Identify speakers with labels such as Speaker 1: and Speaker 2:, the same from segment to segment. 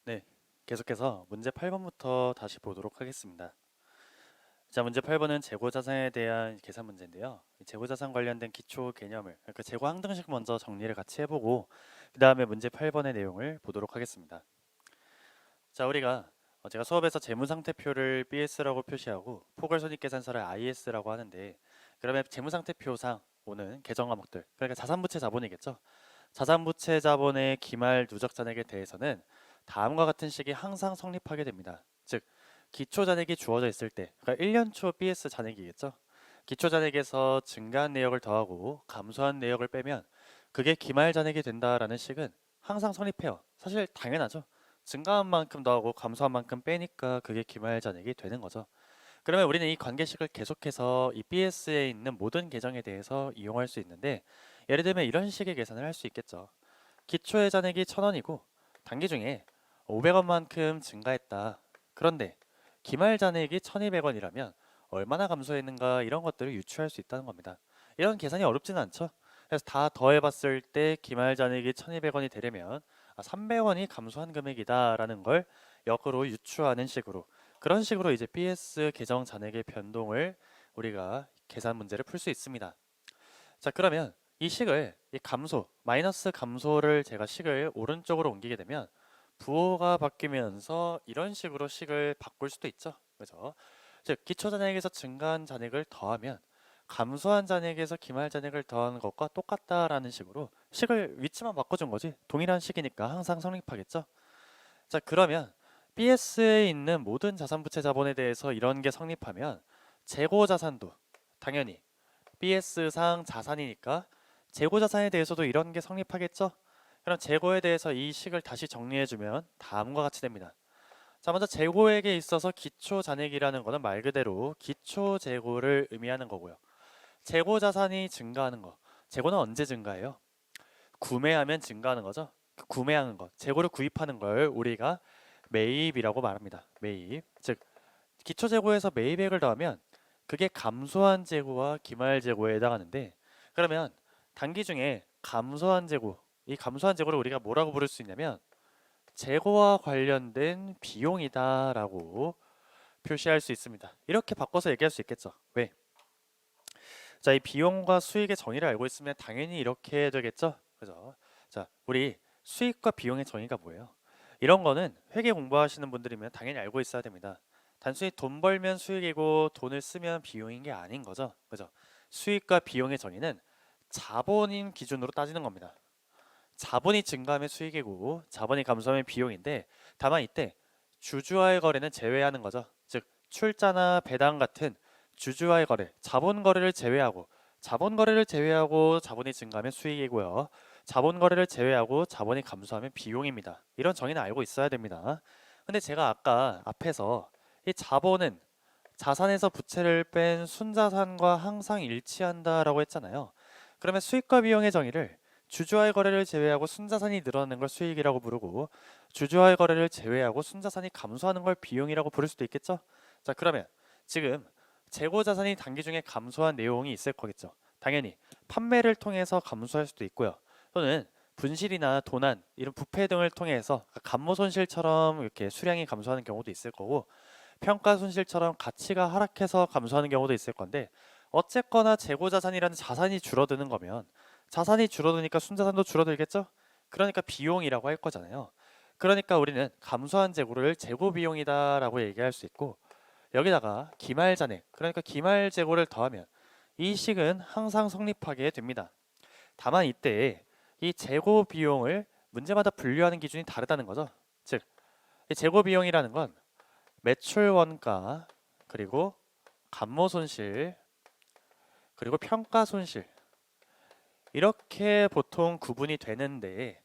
Speaker 1: 네, 계속해서 문제 8번부터 다시 보도록 하겠습니다. 자, 문제 8번은 재고자산에 대한 계산 문제인데요. 이 재고자산 관련된 기초 개념을, 그러니까 재고 항등식 먼저 정리를 같이 해보고 그 다음에 문제 8번의 내용을 보도록 하겠습니다. 자, 우리가 제가 수업에서 재무상태표를 BS라고 표시하고 포괄손익계산서를 IS라고 하는데, 그러면 재무상태표상 오는 계정 과목들, 그러니까 자산부채 자본이겠죠. 자산부채 자본의 기말 누적 잔액에 대해서는 다음과 같은 식이 항상 성립하게 됩니다. 즉, 기초 잔액이 주어져 있을 때, 그러니까 1년 초 BS 잔액이겠죠. 기초 잔액에서 증가한 내역을 더하고 감소한 내역을 빼면 그게 기말 잔액이 된다라는 식은 항상 성립해요. 사실 당연하죠. 증가한 만큼 더하고 감소한 만큼 빼니까 그게 기말 잔액이 되는 거죠. 그러면 우리는 이 관계식을 계속해서 이 BS에 있는 모든 계정에 대해서 이용할 수 있는데, 예를 들면 이런 식의 계산을 할 수 있겠죠. 기초의 잔액이 1,000원이고 단기 중에 500원만큼 증가했다. 그런데 기말 잔액이 1,200원이라면 얼마나 감소했는가, 이런 것들을 유추할 수 있다는 겁니다. 이런 계산이 어렵지는 않죠. 그래서 다 더해봤을 때 기말 잔액이 1,200원이 되려면 300원이 감소한 금액이다라는 걸 역으로 유추하는 식으로, 그런 식으로 이제 BS 계정 잔액의 변동을 우리가 계산 문제를 풀 수 있습니다. 자, 그러면 이 식을, 이 감소, 마이너스 감소를 제가 식을 오른쪽으로 옮기게 되면 부호가 바뀌면서 이런 식으로 식을 바꿀 수도 있죠. 그죠? 즉, 기초 잔액에서 증가한 잔액을 더하면 감소한 잔액에서 기말 잔액을 더하는 것과 똑같다라는 식으로 식을 위치만 바꿔준 거지. 동일한 식이니까 항상 성립하겠죠. 자, 그러면 BS에 있는 모든 자산부채 자본에 대해서 이런 게 성립하면 재고 자산도 당연히 BS상 자산이니까 재고 자산에 대해서도 이런 게 성립하겠죠? 그럼 재고에 대해서 이 식을 다시 정리해주면 다음과 같이 됩니다. 자, 먼저 재고액에 있어서 기초 잔액이라는 것은 말 그대로 기초 재고를 의미하는 거고요. 재고 자산이 증가하는 거. 재고는 언제 증가해요? 구매하면 증가하는 거죠. 구매하는 것, 재고를 구입하는 걸 우리가 매입이라고 말합니다. 매입. 즉, 기초 재고에서 매입액을 더하면 그게 감소한 재고와 기말 재고에 해당하는데, 그러면 단기 중에 감소한 재고, 이 감소한 재고를 우리가 뭐라고 부를 수 있냐면 재고와 관련된 비용이다라고 표시할 수 있습니다. 이렇게 바꿔서 얘기할 수 있겠죠. 왜? 자, 이 비용과 수익의 정의를 알고 있으면 당연히 이렇게 해야 되겠죠. 그죠? 자, 우리 수익과 비용의 정의가 뭐예요? 이런 거는 회계 공부하시는 분들이면 당연히 알고 있어야 됩니다. 단순히 돈 벌면 수익이고 돈을 쓰면 비용인 게 아닌 거죠. 그죠? 수익과 비용의 정의는 자본인 기준으로 따지는 겁니다. 자본이 증가하면 수익이고 자본이 감소하면 비용인데, 다만 이때 주주와의 거래는 제외하는 거죠. 즉, 출자나 배당 같은 주주와의 거래, 자본 거래를 제외하고, 자본 거래를 제외하고 자본이 증가하면 수익이고요. 자본 거래를 제외하고 자본이 감소하면 비용입니다. 이런 정의는 알고 있어야 됩니다. 근데 제가 아까 앞에서 이 자본은 자산에서 부채를 뺀 순자산과 항상 일치한다라고 했잖아요. 그러면 수익과 비용의 정의를 주주와의 거래를 제외하고 순자산이 늘어나는 걸 수익이라고 부르고, 주주와의 거래를 제외하고 순자산이 감소하는 걸 비용이라고 부를 수도 있겠죠. 자, 그러면 지금 재고 자산이 단기 중에 감소한 내용이 있을 거겠죠. 당연히 판매를 통해서 감소할 수도 있고요. 또는 분실이나 도난, 이런 부패 등을 통해서 감모 손실처럼 이렇게 수량이 감소하는 경우도 있을 거고, 평가 손실처럼 가치가 하락해서 감소하는 경우도 있을 건데, 어쨌거나 재고 자산이라는 자산이 줄어드는 거면 자산이 줄어드니까 순자산도 줄어들겠죠? 그러니까 비용이라고 할 거잖아요. 그러니까 우리는 감소한 재고를 재고 비용이다라고 얘기할 수 있고, 여기다가 기말 잔액, 그러니까 기말 재고를 더하면 이 식은 항상 성립하게 됩니다. 다만 이때 이 재고 비용을 문제마다 분류하는 기준이 다르다는 거죠. 즉, 이 재고 비용이라는 건 매출 원가, 그리고 감모 손실, 그리고 평가 손실, 이렇게 보통 구분이 되는데,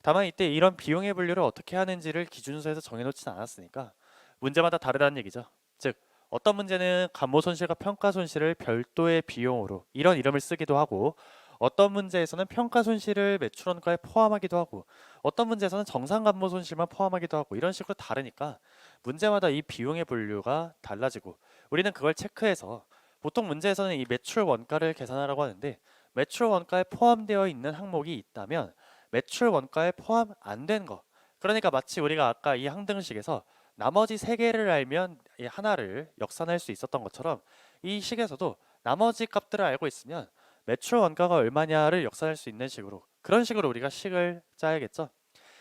Speaker 1: 다만 이때 이런 비용의 분류를 어떻게 하는지를 기준서에서 정해놓진 않았으니까 문제마다 다르다는 얘기죠. 즉, 어떤 문제는 감모 손실과 평가 손실을 별도의 비용으로 이런 이름을 쓰기도 하고, 어떤 문제에서는 평가 손실을 매출원가에 포함하기도 하고, 어떤 문제에서는 정상 감모 손실만 포함하기도 하고, 이런 식으로 다르니까 문제마다 이 비용의 분류가 달라지고, 우리는 그걸 체크해서 보통 문제에서는 이 매출 원가를 계산하라고 하는데, 매출 원가에 포함되어 있는 항목이 있다면 매출 원가에 포함 안 된 거, 그러니까 마치 우리가 아까 이 항등식에서 나머지 세 개를 알면 이 하나를 역산할 수 있었던 것처럼 이 식에서도 나머지 값들을 알고 있으면 매출 원가가 얼마냐를 역산할 수 있는 식으로 그런 식으로 우리가 식을 짜야겠죠.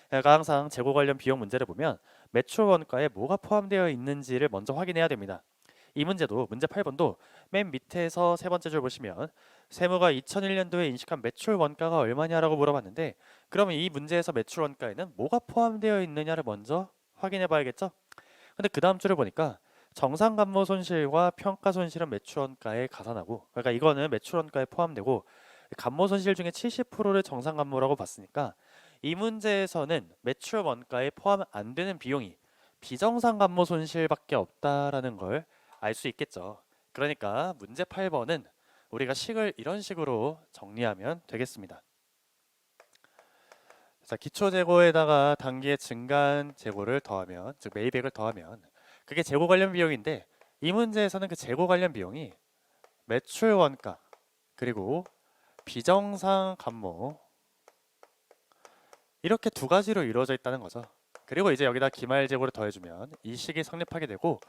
Speaker 1: 그러니까 항상 재고 관련 비용 문제를 보면 매출 원가에 뭐가 포함되어 있는지를 먼저 확인해야 됩니다. 이 문제도 문제 8번도 맨 밑에서 세 번째 줄 보시면 세무가 2001년도에 인식한 매출 원가가 얼마냐라고 물어봤는데 그러면 이 문제에서 매출 원가에는 뭐가 포함되어 있느냐를 먼저 확인해 봐야겠죠? 근데 그 다음 줄을 보니까 정상 감모 손실과 평가 손실은 매출 원가에 가산하고 그러니까 이거는 매출 원가에 포함되고 감모 손실 중에 70%를 정상 감모라고 봤으니까 이 문제에서는 매출 원가에 포함 안 되는 비용이 비정상 감모 손실밖에 없다라는 걸 알 수 있겠죠. 그러니까 문제 8번은 우리가 식을 이런 식으로 정리하면 되겠습니다. 자, 기초 재고에다가 단기의 증가한 재고를 더하면, 즉 매입액을 더하면 그게 재고 관련 비용인데 이 문제에서는 그 재고 관련 비용이 매출 원가 그리고 비정상 감모 이렇게 두 가지로 이루어져 있다는 거죠. 그리고 이제 여기다 기말 재고를 더해주면 이 식이 성립하게 되고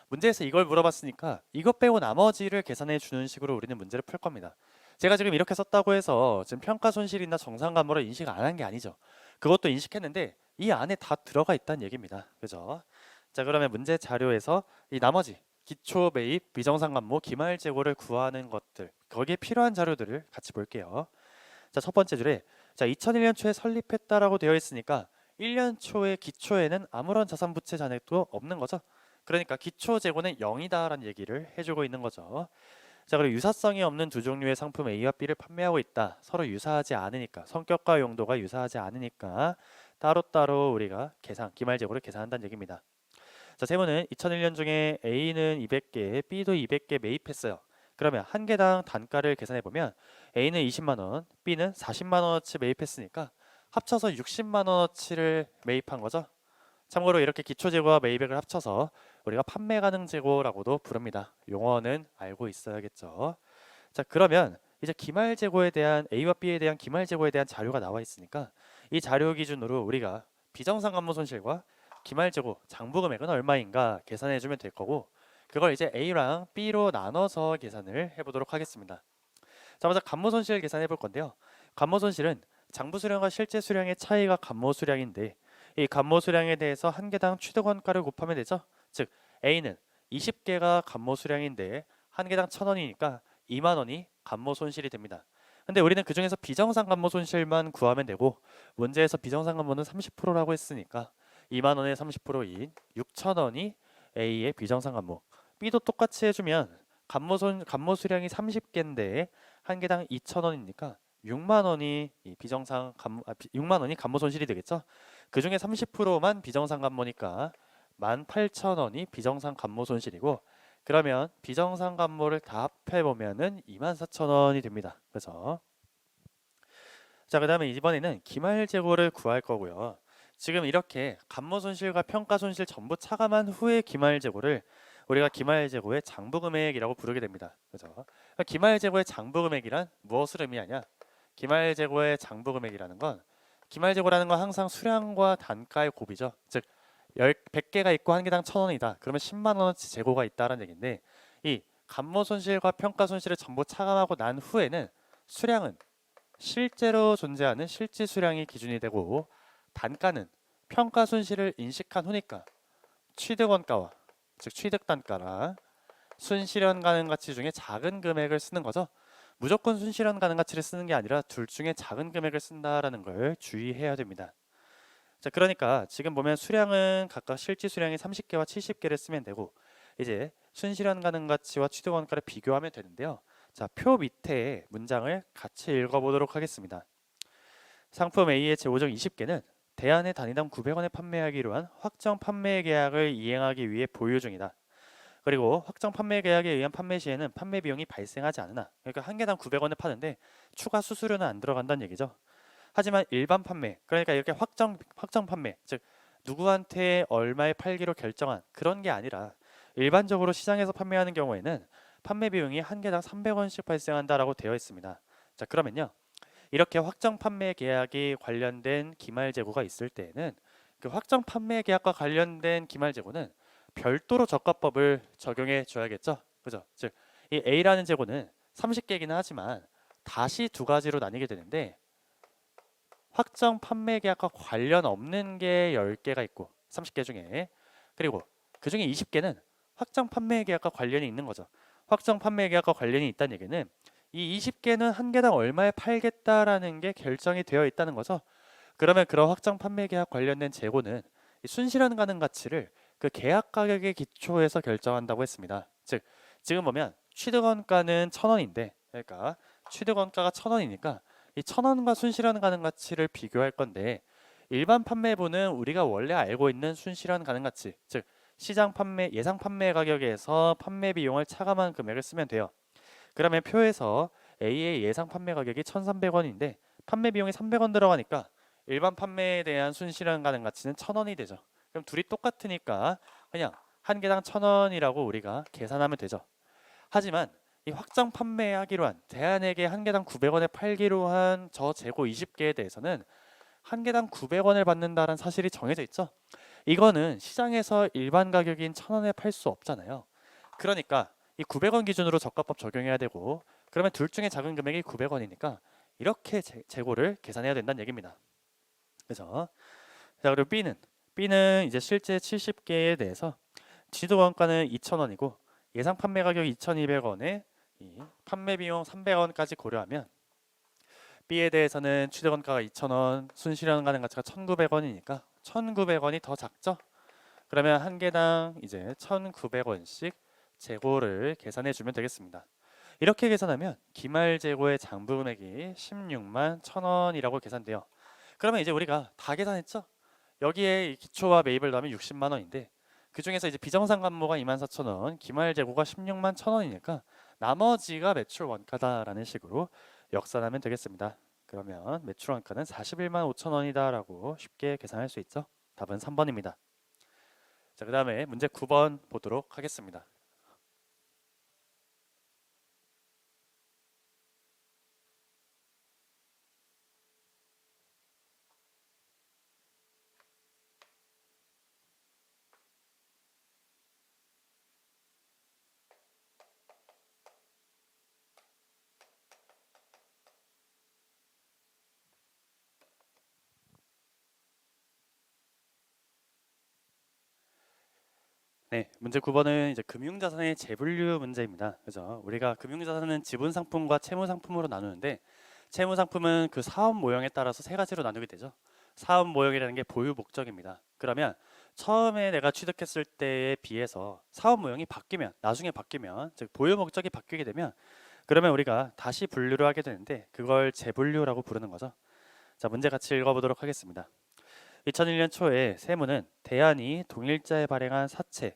Speaker 1: 문제에서 이걸 물어봤으니까 이것 빼고 나머지를 계산해 주는 식으로 우리는 문제를 풀 겁니다. 제가 지금 이렇게 썼다고 해서 지금 평가 손실이나 정상 감모를 인식 안 한 게 아니죠. 그것도 인식했는데 이 안에 다 들어가 있다는 얘기입니다. 그죠? 자, 그러면 문제 자료에서 이 나머지 기초 매입, 비정상 감모, 기말 재고를 구하는 것들 거기에 필요한 자료들을 같이 볼게요. 자, 첫 번째 줄에 자, 2001년 초에 설립했다라고 되어 있으니까 1년 초에 기초에는 아무런 자산 부채 잔액도 없는 거죠. 그러니까 기초 재고는 0이다라는 얘기를 해주고 있는 거죠. 자, 그리고 유사성이 없는 두 종류의 상품 A와 B를 판매하고 있다. 서로 유사하지 않으니까 성격과 용도가 유사하지 않으니까 따로따로 우리가 기말 재고를 계산한다는 얘기입니다. 자, 세무는 2001년 중에 A는 200개, B도 200개 매입했어요. 그러면 한 개당 단가를 계산해 보면 A는 20만 원, B는 40만 원어치 매입했으니까 합쳐서 60만 원어치를 매입한 거죠. 참고로 이렇게 기초 재고와 매입액을 합쳐서 우리가 판매 가능 재고라고도 부릅니다. 용어는 알고 있어야겠죠. 자, 그러면 이제 기말 재고에 대한 A와 B에 대한 기말 재고에 대한 자료가 나와 있으니까 이 자료 기준으로 우리가 비정상 감모 손실과 기말 재고 장부 금액은 얼마인가 계산해 주면 될 거고 그걸 이제 A랑 B로 나눠서 계산을 해보도록 하겠습니다. 자, 먼저 감모 손실 계산해 볼 건데요. 감모 손실은 장부 수량과 실제 수량의 차이가 감모 수량인데 이 감모 수량에 대해서 한 개당 취득 원가를 곱하면 되죠. 즉 A는 20개가 감모 수량인데 한 개당 1,000원이니까 2만 원이 감모 손실이 됩니다. 근데 우리는 그 중에서 비정상 감모 손실만 구하면 되고 문제에서 비정상 감모는 30%라고 했으니까 2만 원의 30%인 6,000원이 A의 비정상 감모. B도 똑같이 해주면 감모 수량이 30개인데 한 개당 2,000원이니까 6만 원이 비정상 감모 6만 원이 감모 손실이 되겠죠. 그 중에 30%만 비정상 감모니까 18,000원이 비정상 감모 손실이고 그러면 비정상 감모를 다 합해 보면은 24,000원이 됩니다. 그래서 자, 그다음에 이번에는 기말 재고를 구할 거고요. 지금 이렇게 감모 손실과 평가 손실 전부 차감한 후에 기말 재고를 우리가 기말 재고의 장부 금액이라고 부르게 됩니다. 그래서 기말 재고의 장부 금액이란 무엇을 의미하냐? 기말 재고의 장부 금액이라는 건 기말 재고라는 건 항상 수량과 단가의 곱이죠. 즉 100개가 있고 한 개당 1,000원이다. 그러면 10만 원어치 재고가 있다는 얘기인데 이 감모 손실과 평가 손실을 전부 차감하고 난 후에는 수량은 실제로 존재하는 실질 수량이 기준이 되고 단가는 평가 손실을 인식한 후니까 취득 원가와 즉 취득 단가랑 순실현 가능 가치 중에 작은 금액을 쓰는 거죠. 무조건 순실현 가능 가치를 쓰는 게 아니라 둘 중에 작은 금액을 쓴다라는 걸 주의해야 됩니다. 자, 그러니까 지금 보면 수량은 각각 실질 수량이 30개와 70개를 쓰면 되고 이제 순실현 가능 가치와 취득 원가를 비교하면 되는데요. 자, 표 밑에 문장을 같이 읽어보도록 하겠습니다. 상품 A의 재고정 20개는 대안의 단위당 900원에 판매하기로 한 확정 판매 계약을 이행하기 위해 보유 중이다. 그리고 확정 판매 계약에 의한 판매 시에는 판매 비용이 발생하지 않으나 그러니까 한 개당 900원에 파는데 추가 수수료는 안 들어간다는 얘기죠. 하지만 일반 판매 그러니까 이렇게 확정 판매 즉 누구한테 얼마에 팔기로 결정한 그런 게 아니라 일반적으로 시장에서 판매하는 경우에는 판매 비용이 한 개당 300원씩 발생한다라고 되어 있습니다. 자, 그러면요. 이렇게 확정 판매 계약이 관련된 기말 재고가 있을 때에는 그 그 확정 판매 계약과 관련된 기말재고는 별도로 적합법을 적용해 줘야겠죠. 그죠? 즉, 이 A라는 재고는 30개이기는 하지만 다시 두 가지로 나뉘게 되는데 확정 판매 계약과 관련 없는 게 10개가 있고 30개 중에 그리고 그 중에 20개는 확정 판매 계약과 관련이 있는 거죠. 확정 판매 계약과 관련이 있다는 얘기는 이 20개는 한 개당 얼마에 팔겠다라는 게 결정이 되어 있다는 거죠. 그러면 그런 확정 판매 계약 관련된 재고는 이 순실현 가능 가치를 그 계약 가격에 기초해서 결정한다고 했습니다. 즉 지금 보면 취득원가는 1,000원인데 그러니까 취득원가가 1,000원이니까 이 1,000원과 순실현 가능 가치를 비교할 건데 일반 판매부는 우리가 원래 알고 있는 순실현 가능 가치 즉 시장 판매 예상 판매 가격에서 판매 비용을 차감한 금액을 쓰면 돼요. 그러면 표에서 A의 예상 판매 가격이 1,300원인데 판매 비용이 300원 들어가니까 일반 판매에 대한 순실현 가능 가치는 1,000원이 되죠. 그럼 둘이 똑같으니까 그냥 한 개당 1,000원이라고 우리가 계산하면 되죠. 하지만 이 확정 판매하기로 한 대안에게 한 개당 900원에 팔기로 한 저 재고 20개에 대해서는 한 개당 900원을 받는다는 사실이 정해져 있죠. 이거는 시장에서 일반 가격인 1,000원에 팔 수 없잖아요. 그러니까 이 900원 기준으로 저가법 적용해야 되고 그러면 둘 중에 작은 금액이 900원이니까 이렇게 재고를 계산해야 된다는 얘기입니다. 그죠? 자, 그리고 B는 이제 실제 70개에 대해서 취득원가는 2,000원이고 예상 판매 가격 2,200원에 이 판매 비용 300원까지 고려하면 B에 대해서는 취득원가가 2,000원, 순실현 가능 가치가 1,900원이니까 1,900원이 더 작죠? 그러면 한 개당 이제 1,900원씩 재고를 계산해 주면 되겠습니다. 이렇게 계산하면 기말 재고의 장부 금액이 16만 1,000원이라고 계산돼요. 그러면 이제 우리가 다 계산했죠? 여기에 기초와 매입을 넣으면 60만 원인데 그 중에서 이제 비정상 감모가 24,000원, 기말 재고가 16만 1,000원이니까 나머지가 매출 원가다라는 식으로 역산하면 되겠습니다. 그러면 매출 원가는 41만 5,000원이다라고 쉽게 계산할 수 있죠? 답은 3번입니다. 자, 그 다음에 문제 9번 보도록 하겠습니다. 네, 문제 9번은 이제 금융자산의 재분류 문제입니다. 그죠? 우리가 금융자산은 지분상품과 채무상품으로 나누는데 채무상품은 그 사업 모형에 따라서 세 가지로 나누게 되죠. 사업 모형이라는 게 보유 목적입니다. 그러면 처음에 내가 취득했을 때에 비해서 사업 모형이 바뀌면 나중에 바뀌면 즉 보유 목적이 바뀌게 되면 그러면 우리가 다시 분류를 하게 되는데 그걸 재분류라고 부르는 거죠. 자, 문제 같이 읽어보도록 하겠습니다. 2001년 초에 세무는 대안이 동일자에 발행한 사채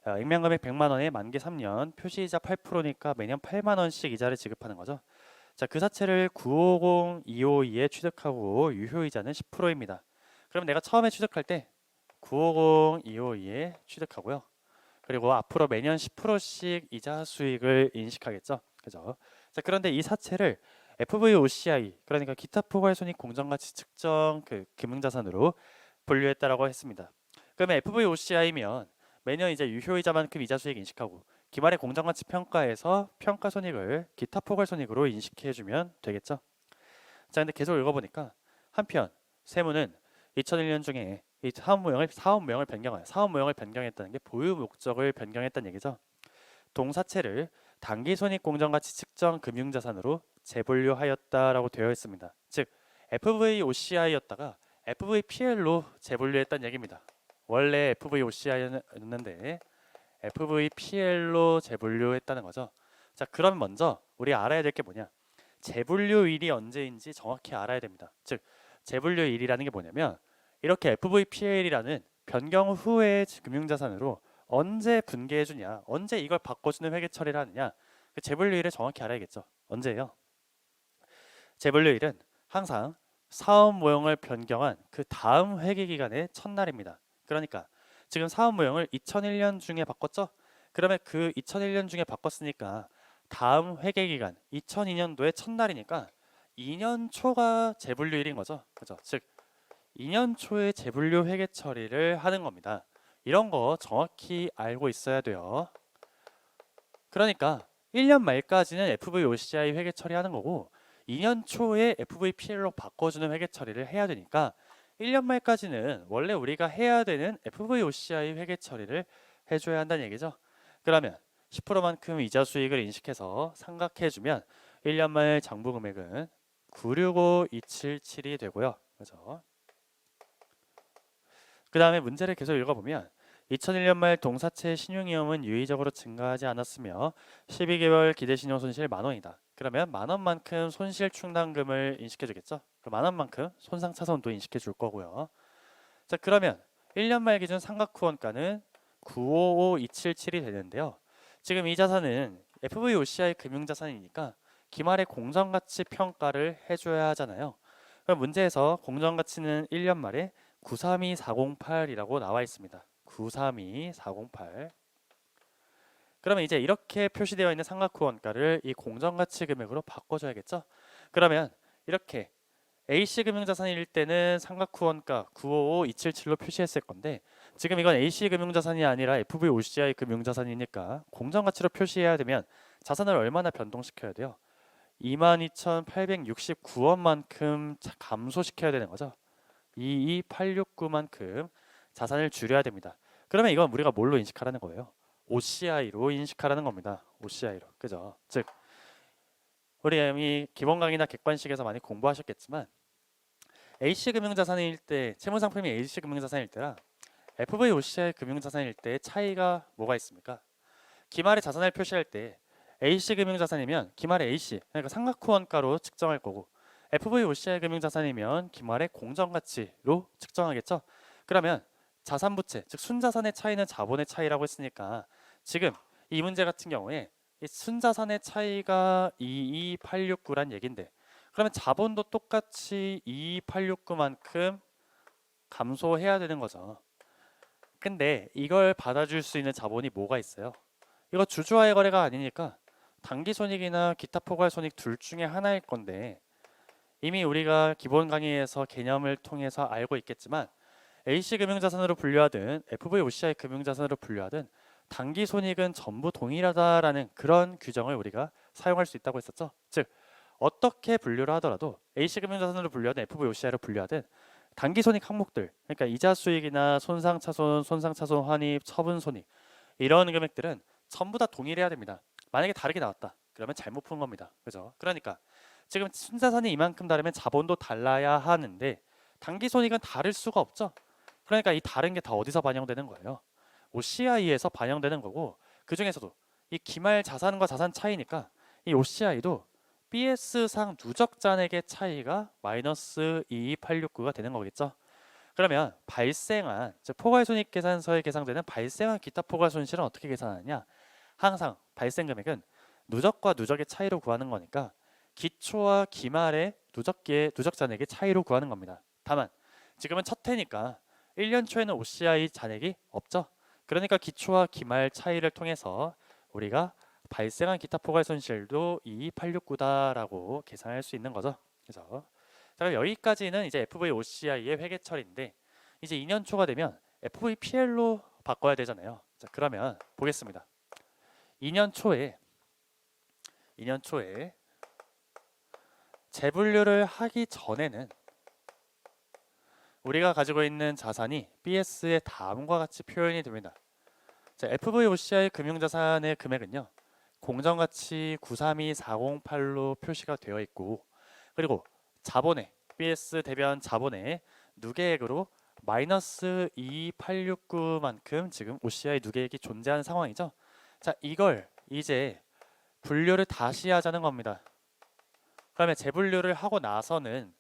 Speaker 1: 액면금액 100만 원에 만기 3년 표시이자 8%니까 매년 8만 원씩 이자를 지급하는 거죠. 자, 그 사채를 950252에 취득하고 유효이자는 10%입니다. 그럼 내가 처음에 취득할 때 950252에 취득하고요. 그리고 앞으로 매년 10%씩 이자 수익을 인식하겠죠. 그죠? 자, 그런데 이 사채를 FVOCI 그러니까 기타 포괄손익 공정가치 측정 그 금융자산으로 분류했다라고 했습니다. 그러면 FVOCI면 매년 이제 유효이자만큼 이자 수익 인식하고 기말의 공정가치 평가에서 평가 손익을 기타 포괄 손익으로 인식해 주면 되겠죠. 자, 근데 계속 읽어보니까 한편 세무는 2001년 중에 이 사업 모형을 변경했다는 게 보유 목적을 변경했다는 얘기죠. 동사채를 단기 손익 공정가치 측정 금융자산으로 재분류하였다라고 되어 있습니다. 즉 FVOCI였다가 FVPL로 재분류했다는 얘기입니다. 원래 FVOCI였는데 FVPL로 재분류했다는 거죠. 자, 그럼 먼저 우리 알아야 될 게 뭐냐? 재분류일이 언제인지 정확히 알아야 됩니다. 즉 재분류일이라는 게 뭐냐면 이렇게 FVPL이라는 변경 후의 금융자산으로 언제 분개해 주냐, 언제 이걸 바꿔주는 회계 처리를 하느냐, 그 재분류일을 정확히 알아야겠죠. 언제예요? 재분류일은 항상 사업 모형을 변경한 그 다음 회계 기간의 첫날입니다. 그러니까 지금 사업 모형을 2001년 중에 바꿨죠? 그러면 그 2001년 중에 바꿨으니까 다음 회계 기간 2002년도의 첫날이니까 2년 초가 재분류일인 거죠. 그죠? 즉 2년 초에 재분류 회계 처리를 하는 겁니다. 이런 거 정확히 알고 있어야 돼요. 그러니까 1년 말까지는 FVOCI 회계 처리하는 거고 2년 초에 FVPL로 바꿔주는 회계 처리를 해야 되니까 1년 말까지는 원래 우리가 해야 되는 FVOCI 회계 처리를 해줘야 한다는 얘기죠. 그러면 10%만큼 이자 수익을 인식해서 삼각해주면 1년 말 장부 금액은 965277이 되고요. 그죠? 그 다음에 문제를 계속 읽어보면 2001년 말 동사채 신용위험은 유의적으로 증가하지 않았으며 12개월 기대신용 손실 만원이다. 그러면 만원만큼 손실 충당금을 인식해주겠죠. 그 만원만큼 손상차손도 인식해줄 거고요. 자, 그러면 1년 말 기준 삼각후원가는 955277이 되는데요. 지금 이 자산은 FVOCI 금융자산이니까 기말에 공정가치 평가를 해줘야 하잖아요. 그럼 문제에서 공정가치는 1년 말에 932408이라고 나와 있습니다. 932408. 그러면 이제 이렇게 표시되어 있는 삼각후원가를 이 공정가치 금액으로 바꿔줘야겠죠? 그러면 이렇게 A씨금융자산일 때는 삼각후원가 955277로 표시했을 건데 지금 이건 A씨금융자산이 아니라 FVOCI 금융자산이니까 공정가치로 표시해야 되면 자산을 얼마나 변동시켜야 돼요? 22,869원만큼 감소시켜야 되는 거죠. 22869만큼 자산을 줄여야 됩니다. 그러면 이건 우리가 뭘로 인식하라는 거예요? OCI로 인식하라는 겁니다. OCI로. 그죠? 즉 우리 이미 기본 강의나 객관식에서 많이 공부하셨겠지만 A씨금융자산일 때 채무상품이 A씨금융자산일 때랑 FVOCI 금융자산일 때 차이가 뭐가 있습니까? 기말에 자산을 표시할 때 A씨금융자산이면 기말에 A씨 그러니까 삼각후원가로 측정할 거고 FVOCI 금융자산이면 기말의 공정가치로 측정하겠죠. 그러면 자산부채 즉 순자산의 차이는 자본의 차이라고 했으니까 지금 이 문제 같은 경우에 이 순자산의 차이가 22869란 얘긴데 그러면 자본도 똑같이 22869만큼 감소해야 되는 거죠. 근데 이걸 받아줄 수 있는 자본이 뭐가 있어요? 이거 주주와의 거래가 아니니까 당기손익이나 기타 포괄손익 둘 중에 하나일 건데 이미 우리가 기본 강의에서 개념을 통해서 알고 있겠지만 A씨금융자산으로 분류하든 FVOCI 금융자산으로 분류하든 당기손익은 전부 동일하다라는 그런 규정을 우리가 사용할 수 있다고 했었죠. 즉 어떻게 분류를 하더라도 A씨금융자산으로 분류하든 FVOCI로 분류하든 당기손익 항목들 그러니까 이자수익이나 손상차손, 손상차손 환입, 처분손익 이런 금액들은 전부 다 동일해야 됩니다. 만약에 다르게 나왔다 그러면 잘못 푼 겁니다. 그죠? 그러니까 지금 순자산이 이만큼 다르면 자본도 달라야 하는데 당기손익은 다를 수가 없죠. 그러니까 이 다른 게 다 어디서 반영되는 거예요? OCI에서 반영되는 거고 그 중에서도 이 기말 자산과 자산 차이니까 이 OCI도 BS상 누적 잔액의 차이가 마이너스 22869가 되는 거겠죠. 그러면 발생한 즉 포괄손익 계산서에 계산되는 발생한 기타 포괄손실은 어떻게 계산하느냐? 항상 발생 금액은 누적과 누적의 차이로 구하는 거니까 기초와 기말의 누적 잔액의 차이로 구하는 겁니다. 다만 지금은 첫 해니까 1년 초에는 OCI 잔액이 없죠. 그러니까 기초와 기말 차이를 통해서 우리가 발생한 기타 포괄 손실도 22869다라고 계산할 수 있는 거죠. 그래서 자, 그럼 여기까지는 이제 FVOCI의 회계 처리인데 이제 2년 초가 되면 FVPL로 바꿔야 되잖아요. 자, 그러면 보겠습니다. 2년 초에 재분류를 하기 전에는 우리가 가지고 있는 자산이 BS의 다음과 같이 표현이 됩니다. 자, FVOCI 금융자산의 금액은요. 공정가치 932408로 표시가 되어 있고 그리고 자본의 BS 대변 자본의 누계액으로 마이너스 2869만큼 지금 OCI 누계액이 존재하는 상황이죠. 자, 이걸 이제 분류를 다시 하자는 겁니다. 그러면 재분류를 하고 나서는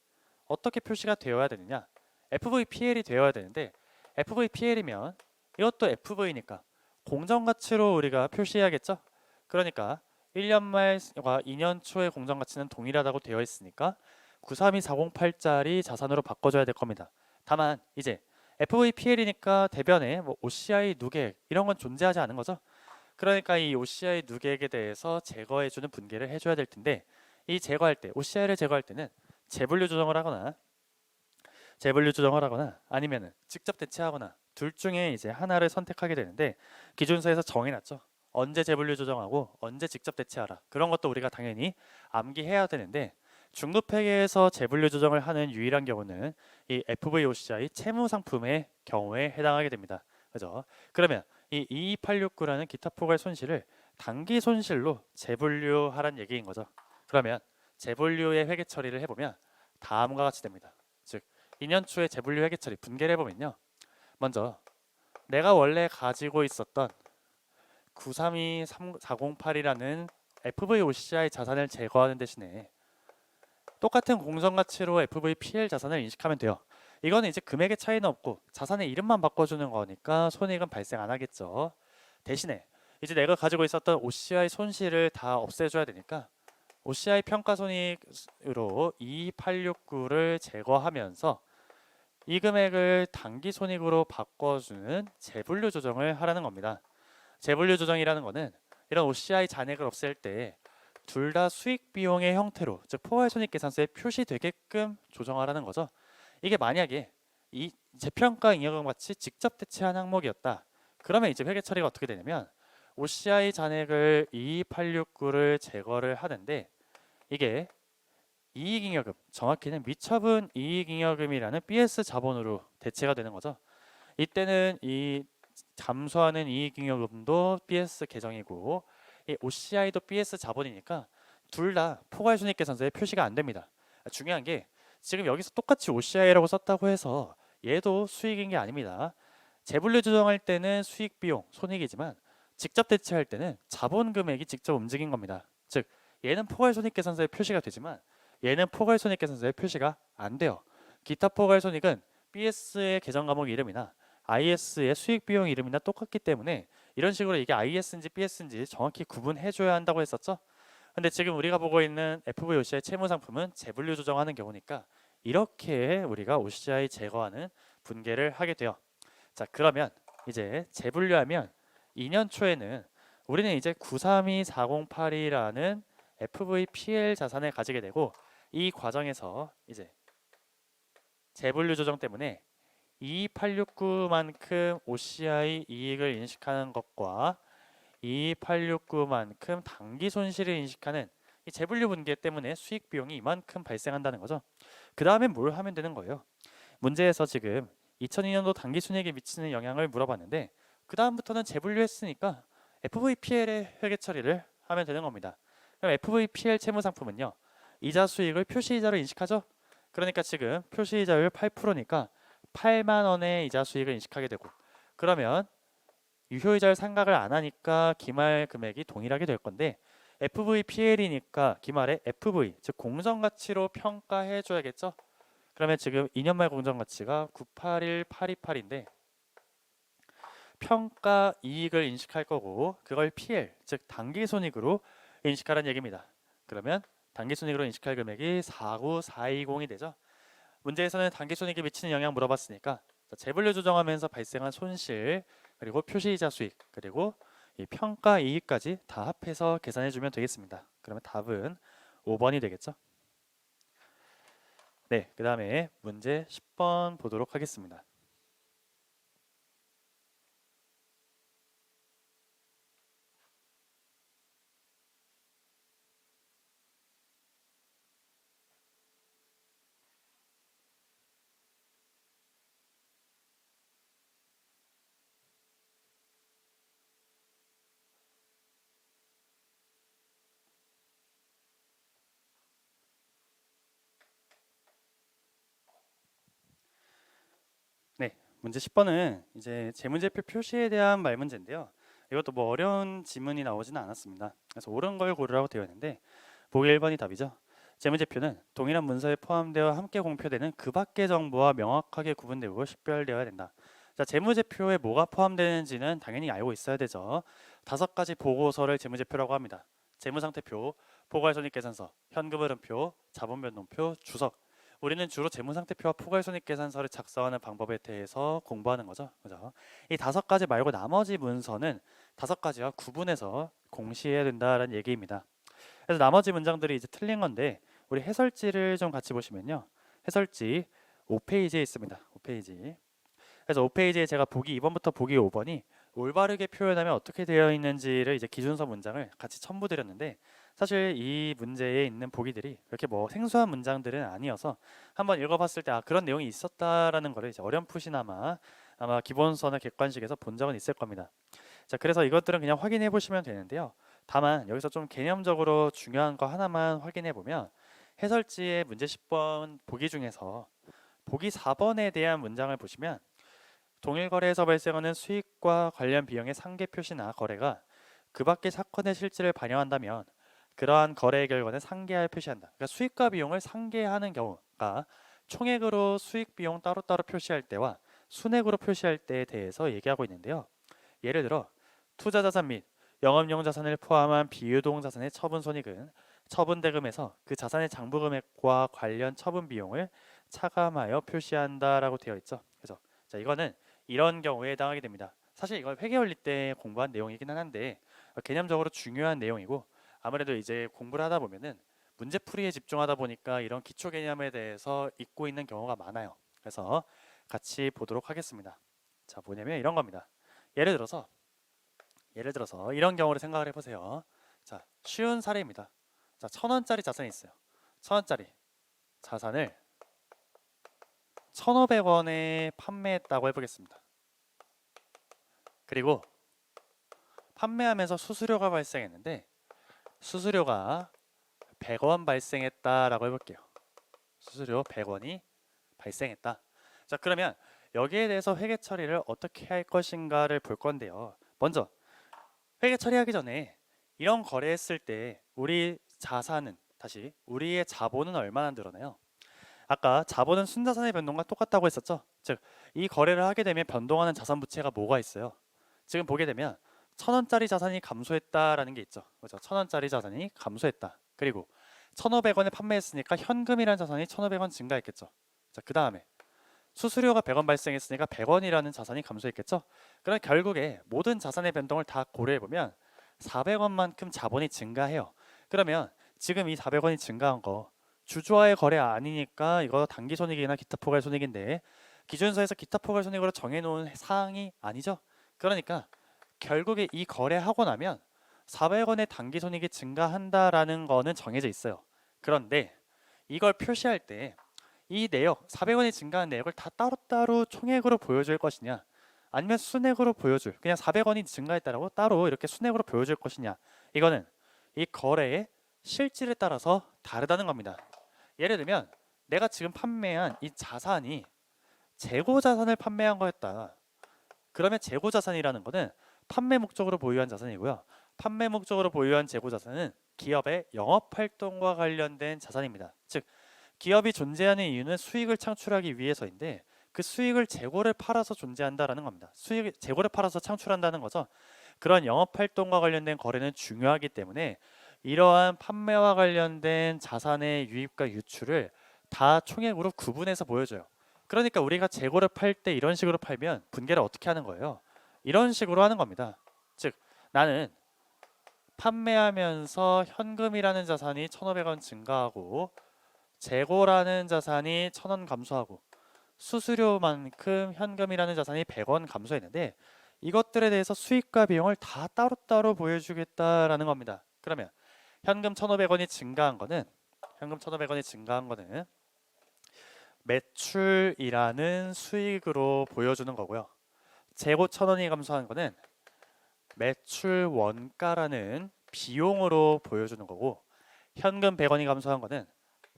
Speaker 1: 어떻게 표시가 되어야 되느냐? FVPL이 되어야 되는데 FVPL이면 이것도 FV니까 공정가치로 우리가 표시해야겠죠? 그러니까 1년 말과 2년 초의 공정가치는 동일하다고 되어 있으니까 932408짜리 자산으로 바꿔줘야 될 겁니다. 다만 이제 FVPL이니까 대변에 뭐 OCI 누계액 이런 건 존재하지 않은 거죠. 그러니까 이 OCI 누계액에 대해서 제거해주는 분계를 해줘야 될 텐데 이 제거할 때 OCI를 제거할 때는 재분류 조정을 하거나 재분류 조정을 하거나 아니면은 직접 대체하거나 둘 중에 이제 하나를 선택하게 되는데 기준서에서 정해놨죠. 언제 재분류 조정하고 언제 직접 대체하라. 그런 것도 우리가 당연히 암기해야 되는데 중급회계에서 재분류 조정을 하는 유일한 경우는 이 FVOCI 채무 상품의 경우에 해당하게 됩니다. 그죠? 그러면 이 22869라는 기타 포괄 손실을 단기 손실로 재분류하란 얘기인 거죠. 그러면 재분류의 회계 처리를 해보면 다음과 같이 됩니다. 즉 2년 초에 재분류 회계 처리 분개를 해보면요. 먼저 내가 원래 가지고 있었던 932408이라는 FVOCI 자산을 제거하는 대신에 똑같은 공정가치로 FVPL 자산을 인식하면 돼요. 이거는 이제 금액의 차이는 없고 자산의 이름만 바꿔주는 거니까 손익은 발생 안 하겠죠. 대신에 이제 내가 가지고 있었던 OCI 손실을 다 없애줘야 되니까 OCI 평가손익으로 2869를 제거하면서 이 금액을 단기 손익으로 바꿔주는 재분류 조정을 하라는 겁니다. 재분류 조정이라는 거는 이런 OCI 잔액을 없앨 때 둘 다 수익 비용의 형태로, 즉 포괄손익계산서에 표시되게끔 조정하라는 거죠. 이게 만약에 이 재평가 잉여금 같이 직접 대체한 항목이었다. 그러면 이제 회계 처리가 어떻게 되냐면 OCI 잔액을 22869를 제거를 하는데 이게 이익잉여금, 정확히는 미처분 이익잉여금이라는 BS 자본으로 대체가 되는 거죠. 이때는 이 감소하는 이익잉여금도 BS 계정이고 이 OCI도 BS 자본이니까 둘 다 포괄손익계산서에 표시가 안 됩니다. 중요한 게 지금 여기서 똑같이 OCI라고 썼다고 해서 얘도 수익인 게 아닙니다. 재분류 조정할 때는 수익 비용, 손익이지만 직접 대체할 때는 자본 금액이 직접 움직인 겁니다. 즉 얘는 포괄손익계산서에 표시가 되지만 얘는 포괄손익계산서에 표시가 안 돼요. 기타 포괄손익은 BS의 계정 과목 이름이나 IS의 수익 비용 이름이나 똑같기 때문에 이런 식으로 이게 IS인지 BS인지 정확히 구분해줘야 한다고 했었죠. 근데 지금 우리가 보고 있는 FVOCI 채무 상품은 재분류 조정하는 경우니까 이렇게 우리가 OCI 제거하는 분개를 하게 돼요. 자, 그러면 이제 재분류하면 2년 초에는 우리는 이제 932408이라는 FVPL 자산을 가지게 되고 이 과정에서 이제 재분류 조정 때문에 2869만큼 OCI 이익을 인식하는 것과 2869만큼 단기 손실을 인식하는 이 재분류 분계 때문에 수익 비용이 이만큼 발생한다는 거죠. 그 다음에 뭘 하면 되는 거예요? 문제에서 지금 2002년도 단기 순이익에 미치는 영향을 물어봤는데 그 다음부터는 재분류했으니까 FVPL의 회계 처리를 하면 되는 겁니다. 그럼 FVPL 채무 상품은요. 이자 수익을 표시이자로 인식하죠. 그러니까 지금 표시이자율 8%니까 8만 원의 이자 수익을 인식하게 되고 그러면 유효이자를 상각을 안 하니까 기말 금액이 동일하게 될 건데 FVPL이니까 기말에 FV 즉 공정가치로 평가해 줘야겠죠. 그러면 지금 2년 말 공정가치가 981828인데 평가 이익을 인식할 거고 그걸 PL 즉 단기손익으로 인식하라는 얘기입니다. 그러면 단기손익으로 인식할 금액이 49420이 되죠. 문제에서는 단기손익에 미치는 영향 물어봤으니까 재분류 조정하면서 발생한 손실 그리고 표시이자 수익 그리고 이 평가 이익까지 다 합해서 계산해 주면 되겠습니다. 그러면 답은 5번이 되겠죠. 네, 그 다음에 문제 10번 보도록 하겠습니다. 네, 문제 10번은 이제 재무제표 표시에 대한 말문제인데요. 이것도 뭐 어려운 지문이 나오지는 않았습니다. 그래서 옳은 걸 고르라고 되어 있는데 보기 1번이 답이죠. 재무제표는 동일한 문서에 포함되어 함께 공표되는 그 밖의 정보와 명확하게 구분되고 식별되어야 된다. 자, 재무제표에 뭐가 포함되는지는 당연히 알고 있어야 되죠. 5가지 보고서를 재무제표라고 합니다. 재무상태표, 포괄손익계산서, 현금흐름표, 자본변동표, 주석. 우리는 주로 재무상태표와 포괄손익계산서를 작성하는 방법에 대해서 공부하는 거죠. 그죠? 이 5가지 말고 나머지 문서는 5가지와 구분해서 공시해야 된다는 얘기입니다. 그래서 나머지 문장들이 이제 틀린 건데 우리 해설지를 좀 같이 보시면요. 해설지 5페이지에 있습니다. 5페이지. 그래서 5페이지에 제가 보기 2번부터 보기 5번이 올바르게 표현하면 어떻게 되어 있는지를 이제 기준서 문장을 같이 첨부드렸는데, 사실 이 문제에 있는 보기들이 그렇게 뭐 생소한 문장들은 아니어서 한번 읽어봤을 때 그런 내용이 있었다라는 거를 이제 어렴풋이나마 아마 기본서나 객관식에서 본 적은 있을 겁니다. 자, 그래서 이것들은 그냥 확인해 보시면 되는데요. 다만 여기서 좀 개념적으로 중요한 거 하나만 확인해 보면, 해설지의 문제 10번 보기 중에서 보기 4번에 대한 문장을 보시면, 동일 거래에서 발생하는 수익과 관련 비용의 상계 표시나 거래가 그 밖의 사건의 실질을 반영한다면 그러한 거래의 결과는 상계하여 표시한다. 그러니까 수익과 비용을 상계하는 경우가 총액으로 수익 비용 따로따로 표시할 때와 순액으로 표시할 때에 대해서 얘기하고 있는데요. 예를 들어 투자 자산 및 영업용 자산을 포함한 비유동 자산의 처분 손익은 처분 대금에서 그 자산의 장부 금액과 관련 처분 비용을 차감하여 표시한다라고 되어 있죠. 그래서 자, 이거는 이런 경우에 해당하게 됩니다. 사실 이걸 회계 원리 때 공부한 내용이기는 한데 개념적으로 중요한 내용이고, 아무래도 이제 공부를 하다 보면은 문제풀이에 집중하다 보니까 이런 기초 개념에 대해서 잊고 있는 경우가 많아요. 그래서 같이 보도록 하겠습니다. 자, 뭐냐면 이런 겁니다. 예를 들어서 이런 경우를 생각을 해보세요. 자, 쉬운 사례입니다. 자, 1,000원짜리 자산이 있어요. 1,000원짜리 자산을 1,500원에 판매했다고 해보겠습니다. 그리고 판매하면서 수수료가 발생했는데 수수료가 100원 발생했다라고 해볼게요. 수수료 100원이 발생했다. 자, 그러면 여기에 대해서 회계 처리를 어떻게 할 것인가를 볼 건데요. 먼저 회계 처리하기 전에 이런 거래했을 때 우리 자산은, 다시 우리의 자본은 얼마나 늘어나요? 아까 자본은 순자산의 변동과 똑같다고 했었죠. 즉, 이 거래를 하게 되면 변동하는 자산 부채가 뭐가 있어요? 지금 보게 되면 1,000원짜리 자산이 감소했다라는 게 있죠. 그렇죠? 1,000원짜리 자산이 감소했다. 그리고 1,500원에 판매했으니까 현금이라는 자산이 1,500원 증가했겠죠. 자, 그 다음에 수수료가 100원 발생했으니까 100원이라는 자산이 감소했겠죠. 그럼 결국에 모든 자산의 변동을 다 고려해 보면 400원만큼 자본이 증가해요. 그러면 지금 이 400원이 증가한 거 주주와의 거래 아니니까 이거 당기손익이나 기타 포괄손익인데, 기준서에서 기타 포괄손익으로 정해놓은 사항이 아니죠. 그러니까 결국에 이 거래하고 나면 400원의 당기손익이 증가한다라는 거는 정해져 있어요. 그런데 이걸 표시할 때 이 내역, 400원이 증가한 내역을 다 따로따로 총액으로 보여줄 것이냐, 아니면 순액으로 보여줄, 그냥 400원이 증가했다라고 따로 이렇게 순액으로 보여줄 것이냐, 이거는 이 거래의 실질에 따라서 다르다는 겁니다. 예를 들면 내가 지금 판매한 이 자산이 재고 자산을 판매한 거였다. 그러면 재고 자산이라는 거는 판매 목적으로 보유한 자산이고요. 판매 목적으로 보유한 재고 자산은 기업의 영업 활동과 관련된 자산입니다. 즉, 기업이 존재하는 이유는 수익을 창출하기 위해서인데 그 수익을 재고를 팔아서 존재한다라는 겁니다. 재고를 팔아서 창출한다는 거죠. 그런 영업 활동과 관련된 거래는 중요하기 때문에 이러한 판매와 관련된 자산의 유입과 유출을 다 총액으로 구분해서 보여줘요. 그러니까 우리가 재고를 팔 때 이런 식으로 팔면 분개를 어떻게 하는 거예요? 이런 식으로 하는 겁니다. 즉, 나는 판매하면서 현금이라는 자산이 1,500원 증가하고 재고라는 자산이 1,000원 감소하고 수수료만큼 현금이라는 자산이 100원 감소했는데, 이것들에 대해서 수익과 비용을 다 따로따로 보여주겠다라는 겁니다. 그러면 현금 1,500원이 증가한 거는 매출이라는 수익으로 보여주는 거고요. 재고 1,000원이 감소한 거는 매출 원가라는 비용으로 보여주는 거고, 현금 100원이 감소한 거는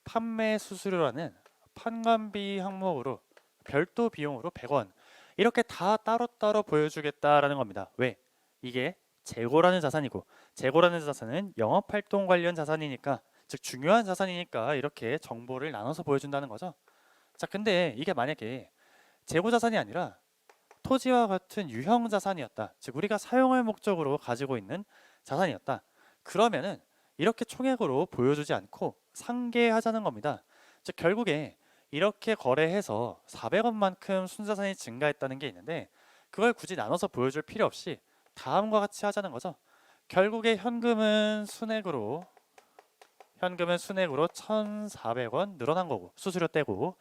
Speaker 1: 판매 수수료라는 판관비 항목으로 별도 비용으로 100원, 이렇게 다 따로따로 보여주겠다라는 겁니다. 왜? 이게 재고라는 자산이고, 재고라는 자산은 영업활동 관련 자산이니까, 즉 중요한 자산이니까 이렇게 정보를 나눠서 보여준다는 거죠. 자, 근데 이게 만약에 재고 자산이 아니라 토지와 같은 유형 자산이었다, 즉 우리가 사용할 목적으로 가지고 있는 자산이었다, 그러면은 이렇게 총액으로 보여주지 않고 상계하자는 겁니다. 즉 결국에 이렇게 거래해서 400원만큼 순자산이 증가했다는 게 있는데, 그걸 굳이 나눠서 보여줄 필요 없이 다음과 같이 하자는 거죠. 결국에 현금은 순액으로 1,400원 늘어난 거고, 수수료 떼고,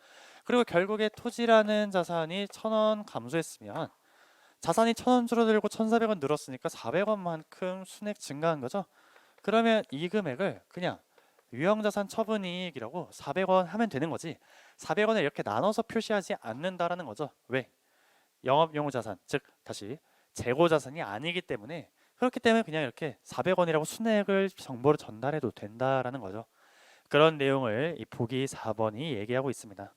Speaker 1: 그리고 결국에 토지라는 자산이 1,000원 감소했으면 자산이 1,000원 줄어들고 1,400원 늘었으니까 400원만큼 순액 증가한 거죠. 그러면 이 금액을 그냥 유형자산 처분이익이라고 400원 하면 되는 거지, 400원을 이렇게 나눠서 표시하지 않는다라는 거죠. 왜? 영업용후 자산, 즉 다시 재고자산이 아니기 때문에, 그렇기 때문에 그냥 이렇게 400원이라고 순액을 정보를 전달해도 된다라는 거죠. 그런 내용을 이 보기 4번이 얘기하고 있습니다.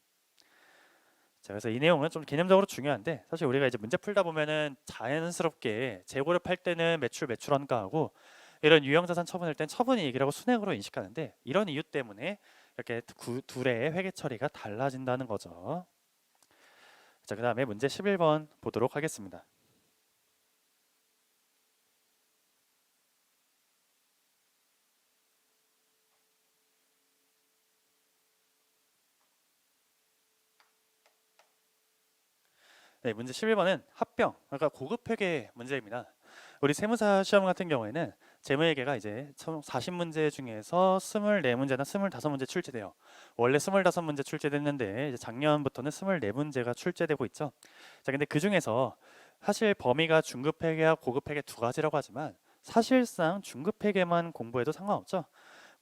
Speaker 1: 자, 그래서 이 내용은 좀 개념적으로 중요한데, 사실 우리가 이제 문제 풀다 보면은 자연스럽게 재고를 팔 때는 매출 원가하고 이런 유형자산 처분할 땐 처분이익이라고 순액으로 인식하는데, 이런 이유 때문에 이렇게 둘의 회계 처리가 달라진다는 거죠. 자, 그 다음에 문제 11번 보도록 하겠습니다. 네, 문제 11번은 합병, 그러니까 고급 회계 문제입니다. 우리 세무사 시험 같은 경우에는 재무회계가 이제 총 40문제 중에서 24문제나 25문제 출제돼요. 원래 25문제 출제됐는데 이제 작년부터는 24문제가 출제되고 있죠. 자, 근데 그 중에서 사실 범위가 중급 회계와 고급 회계 두 가지라고 하지만 사실상 중급 회계만 공부해도 상관없죠.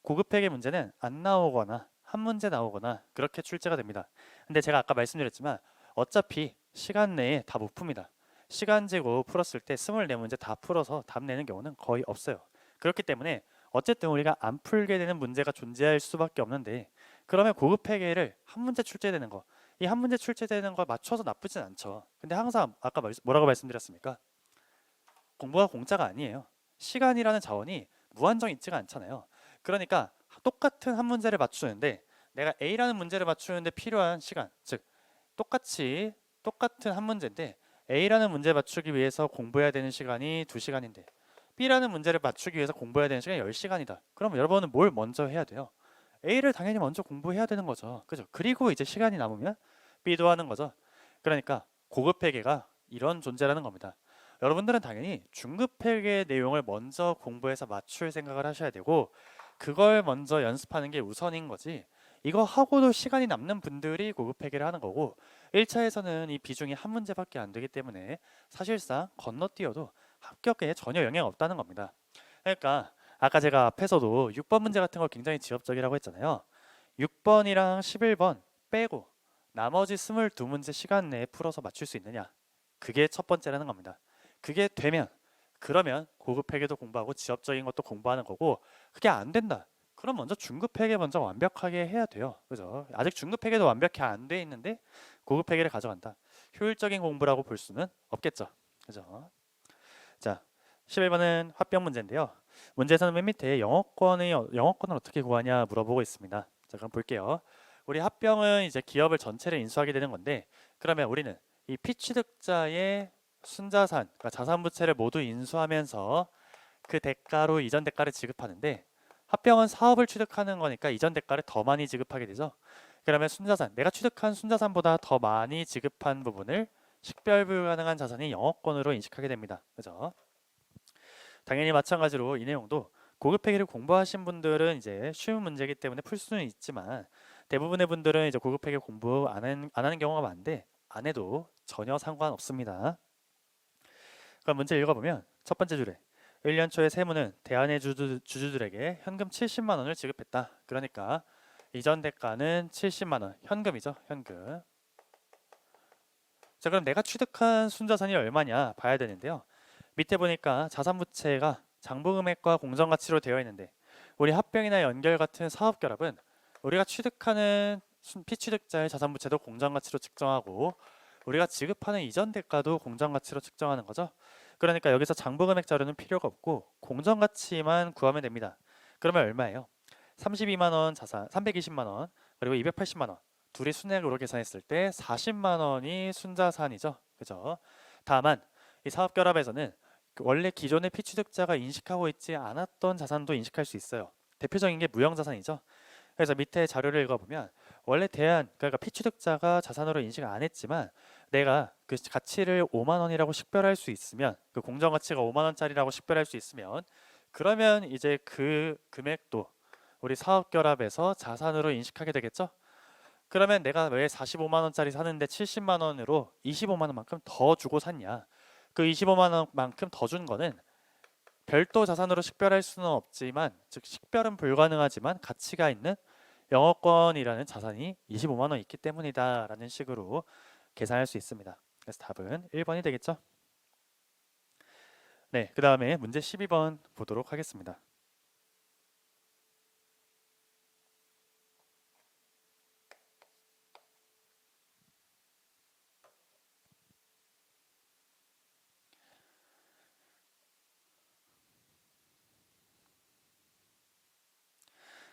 Speaker 1: 고급 회계 문제는 안 나오거나 한 문제 나오거나 그렇게 출제가 됩니다. 근데 제가 아까 말씀드렸지만 어차피 시간 내에 다 못 풉니다. 시간 재고 풀었을 때 24문제 다 풀어서 답 내는 경우는 거의 없어요. 그렇기 때문에 어쨌든 우리가 안 풀게 되는 문제가 존재할 수밖에 없는데, 그러면 고급 회계를 한 문제 출제되는 거, 이 한 문제 출제되는 거 맞춰서 나쁘진 않죠. 근데 항상 아까 뭐라고 말씀드렸습니까? 공부가 공짜가 아니에요. 시간이라는 자원이 무한정 있지가 않잖아요. 그러니까 똑같은 한 문제를 맞추는데 내가 A라는 문제를 맞추는데 필요한 시간, 즉 똑같은 한 문제인데 A라는 문제 맞추기 위해서 공부해야 되는 시간이 2시간인데 B라는 문제를 맞추기 위해서 공부해야 되는 시간이 10시간이다. 그럼 여러분은 뭘 먼저 해야 돼요? A를 당연히 먼저 공부해야 되는 거죠. 그죠? 그리고 이제 시간이 남으면 B도 하는 거죠. 그러니까 고급 회계가 이런 존재라는 겁니다. 여러분들은 당연히 중급 회계 내용을 먼저 공부해서 맞출 생각을 하셔야 되고, 그걸 먼저 연습하는 게 우선인 거지, 이거 하고도 시간이 남는 분들이 고급 회계를 하는 거고, 1차에서는 이 비중이 한 문제밖에 안 되기 때문에 사실상 건너뛰어도 합격에 전혀 영향 없다는 겁니다. 그러니까 아까 제가 앞에서도 6번 문제 같은 거 굉장히 지엽적이라고 했잖아요. 6번이랑 11번 빼고 나머지 22문제 시간 내에 풀어서 맞출 수 있느냐, 그게 첫 번째라는 겁니다. 그게 되면, 그러면 고급 회계도 공부하고 지엽적인 것도 공부하는 거고, 그게 안 된다, 그럼 먼저 중급 회계 먼저 완벽하게 해야 돼요. 그죠? 아직 중급 회계도 완벽히 안 돼 있는데 고급 회계를 가져간다, 효율적인 공부라고 볼 수는 없겠죠. 그죠? 자, 11번은 합병 문제인데요. 문제에서는 맨 밑에 영어권을 어떻게 구하냐 물어보고 있습니다. 자, 그럼 볼게요. 우리 합병은 이제 기업을 전체를 인수하게 되는 건데, 그러면 우리는 이 피취득자의 순자산, 그러니까 자산부채를 모두 인수하면서 그 대가로 이전 대가를 지급하는데, 합병은 사업을 취득하는 거니까 이전 대가를 더 많이 지급하게 되죠. 그러면 순자산, 내가 취득한 순자산보다 더 많이 지급한 부분을 식별 불가능한 자산이 영업권으로 인식하게 됩니다. 그죠? 당연히 마찬가지로 이 내용도 고급 회계를 공부하신 분들은 이제 쉬운 문제이기 때문에 풀 수는 있지만, 대부분의 분들은 이제 고급 회계 공부 안 하는 경우가 많은데 안 해도 전혀 상관없습니다. 그럼 문제 읽어보면 첫 번째 줄에 1년 초에 세무는 대안의 주주들에게 현금 70만 원을 지급했다. 그러니까 이전 대가는 70만 원, 현금이죠. 현금. 자, 그럼 내가 취득한 순자산이 얼마냐 봐야 되는데요. 밑에 보니까 자산부채가 장부금액과 공정가치로 되어 있는데, 우리 합병이나 연결 같은 사업결합은 우리가 취득하는 피취득자의 자산부채도 공정가치로 측정하고 우리가 지급하는 이전 대가도 공정가치로 측정하는 거죠. 그러니까 여기서 장부금액 자료는 필요가 없고 공정가치만 구하면 됩니다. 그러면 얼마예요? 32만 원 자산, 320만 원, 그리고 280만 원. 둘이 순액으로 계산했을 때 40만 원이 순자산이죠. 그죠? 다만 이 사업결합에서는 원래 기존의 피취득자가 인식하고 있지 않았던 자산도 인식할 수 있어요. 대표적인 게 무형자산이죠. 그래서 밑에 자료를 읽어보면 원래 그러니까 피취득자가 자산으로 인식을 안 했지만 내가 그 가치를 5만 원이라고 식별할 수 있으면, 그 공정가치가 5만 원짜리라고 식별할 수 있으면, 그러면 이제 그 금액도 우리 사업결합에서 자산으로 인식하게 되겠죠. 그러면 내가 왜 45만 원짜리 사는데 70만 원으로 25만 원만큼 더 주고 샀냐? 그 25만 원만큼 더 준 거는 별도 자산으로 식별할 수는 없지만, 즉 식별은 불가능하지만 가치가 있는 영어권이라는 자산이 25만 원 있기 때문이다라는 식으로 계산할 수 있습니다. 그래서 답은 1번이 되겠죠? 네, 그 다음에 문제 12번 보도록 하겠습니다.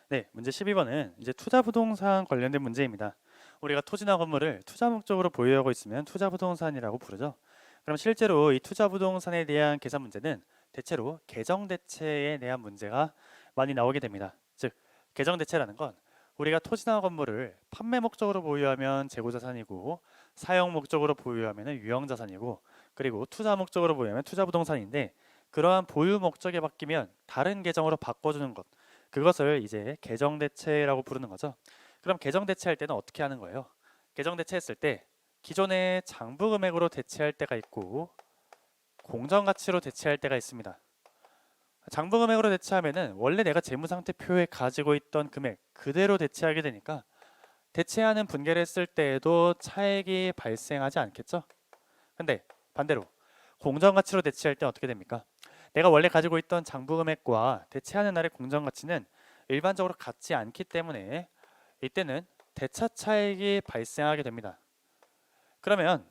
Speaker 1: 네, 문제 12번은 이제 투자 부동산 관련된 문제입니다. 우리가 토지나 건물을 투자 목적으로 보유하고 있으면 투자 부동산이라고 부르죠. 그럼 실제로 이 투자 부동산에 대한 계산 문제는 대체로 계정 대체에 대한 문제가 많이 나오게 됩니다. 즉, 계정 대체라는 건 우리가 토지나 건물을 판매 목적으로 보유하면 재고 자산이고, 사용 목적으로 보유하면 유형 자산이고, 그리고 투자 목적으로 보유하면 투자 부동산인데, 그러한 보유 목적이 바뀌면 다른 계정으로 바꿔주는 것, 그것을 이제 계정 대체라고 부르는 거죠. 그럼 계정 대체할 때는 어떻게 하는 거예요? 계정 대체했을 때 기존의 장부 금액으로 대체할 때가 있고 공정 가치로 대체할 때가 있습니다. 장부 금액으로 대체하면은 원래 내가 재무상태표에 가지고 있던 금액 그대로 대체하게 되니까 대체하는 분계를 했을 때에도 차액이 발생하지 않겠죠? 근데 반대로 공정 가치로 대체할 때 어떻게 됩니까? 내가 원래 가지고 있던 장부 금액과 대체하는 날의 공정 가치는 일반적으로 같지 않기 때문에 이때는 대차 차익이 발생하게 됩니다. 그러면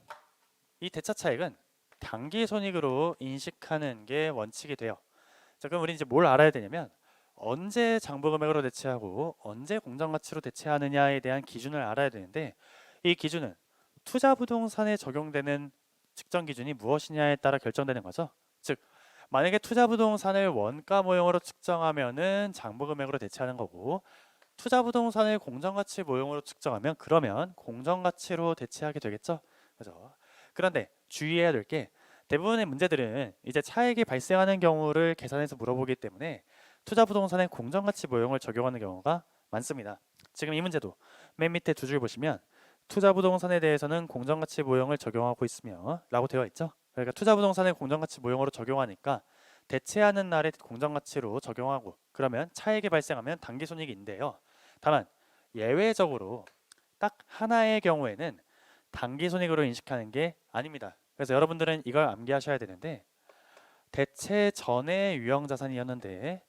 Speaker 1: 이 대차 차익은 당기 손익으로 인식하는 게 원칙이 돼요. 자, 그럼 우리 이제 뭘 알아야 되냐면 언제 장부 금액으로 대체하고 언제 공정 가치로 대체하느냐에 대한 기준을 알아야 되는데, 이 기준은 투자 부동산에 적용되는 측정 기준이 무엇이냐에 따라 결정되는 거죠. 즉, 만약에 투자 부동산을 원가 모형으로 측정하면은 장부 금액으로 대체하는 거고, 투자 부동산을 공정 가치 모형으로 측정하면 그러면 공정 가치로 대체하게 되겠죠. 그죠? 그런데 주의해야 될 게, 대부분의 문제들은 이제 차익이 발생하는 경우를 계산해서 물어보기 때문에 투자 부동산의 공정 가치 모형을 적용하는 경우가 많습니다. 지금 이 문제도 맨 밑에 두 줄 보시면 투자 부동산에 대해서는 공정 가치 모형을 적용하고 있으며 라고 되어 있죠. 그러니까 투자 부동산의 공정 가치 모형으로 적용하니까 대체하는 날의 공정 가치로 적용하고, 그러면 차익이 발생하면 당기 손익인데요. 다만 예외적으로 딱 하나의 경우에는 당기 손익으로 인식하는 게 아닙니다. 그래서 여러분들은 이걸 암기하셔야 되는데, 대체 전에 유형 자산이었는데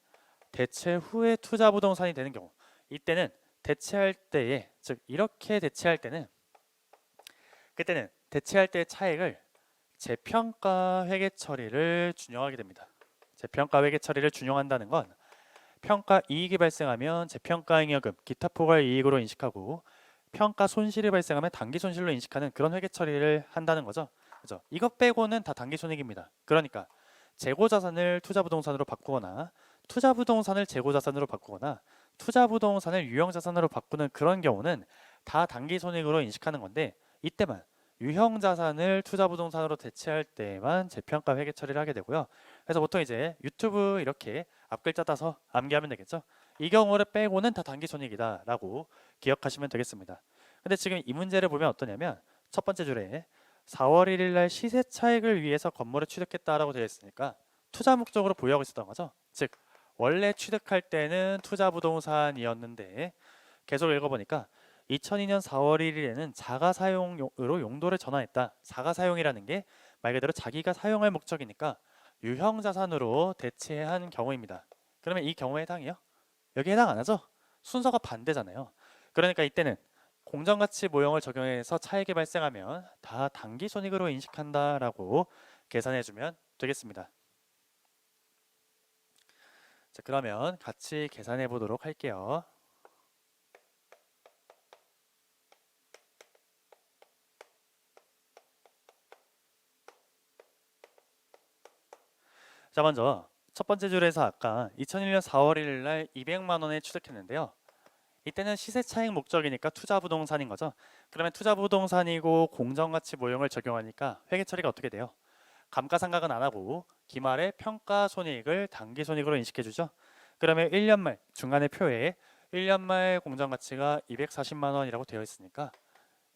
Speaker 1: 대체 후에 투자 부동산이 되는 경우, 이때는 대체할 때에, 즉 이렇게 대체할 때는, 그때는 대체할 때의 차익을 재평가 회계 처리를 준용하게 됩니다. 재평가 회계 처리를 준용한다는 건 평가 이익이 발생하면 재평가 잉여금, 기타 포괄 이익으로 인식하고, 평가 손실이 발생하면 당기 손실로 인식하는 그런 회계 처리를 한다는 거죠. 그죠? 이것 빼고는 다 당기 손익입니다. 그러니까 재고 자산을 투자 부동산으로 바꾸거나 투자 부동산을 재고 자산으로 바꾸거나 투자 부동산을 유형 자산으로 바꾸는 그런 경우는 다 당기 손익으로 인식하는 건데, 이때만 유형 자산을 투자 부동산으로 대체할 때만 재평가 회계 처리를 하게 되고요. 그래서 보통 이제 유튜브 이렇게 앞글자 따서 암기하면 되겠죠. 이 경우를 빼고는 다 당기 손익이다 라고 기억하시면 되겠습니다. 근데 지금 이 문제를 보면 어떠냐면, 첫 번째 줄에 4월 1일 날 시세 차익을 위해서 건물을 취득했다라고 되어 있으니까 투자 목적으로 보유하고 있었던 거죠. 즉 원래 취득할 때는 투자 부동산이었는데, 계속 읽어보니까 2002년 4월 1일에는 자가 사용으로 용도를 전환했다. 자가 사용이라는 게 말 그대로 자기가 사용할 목적이니까 유형 자산으로 대체한 경우입니다. 그러면 이 경우에 해당이요? 여기 해당 안 하죠? 순서가 반대잖아요. 그러니까 이때는 공정가치 모형을 적용해서 차익이 발생하면 다 당기손익으로 인식한다라고 계산해주면 되겠습니다. 자, 그러면 같이 계산해 보도록 할게요. 자, 먼저 첫 번째 줄에서 아까 2001년 4월 1일 날 200만 원에 취득했는데요. 이때는 시세 차익 목적이니까 투자 부동산인 거죠. 그러면 투자 부동산이고 공정가치 모형을 적용하니까 회계 처리가 어떻게 돼요? 감가상각은 안 하고 기말에 평가 손익을 당기 손익으로 인식해 주죠. 그러면 1년 말 중간에 표에 1년 말 공정 가치가 240만 원이라고 되어 있으니까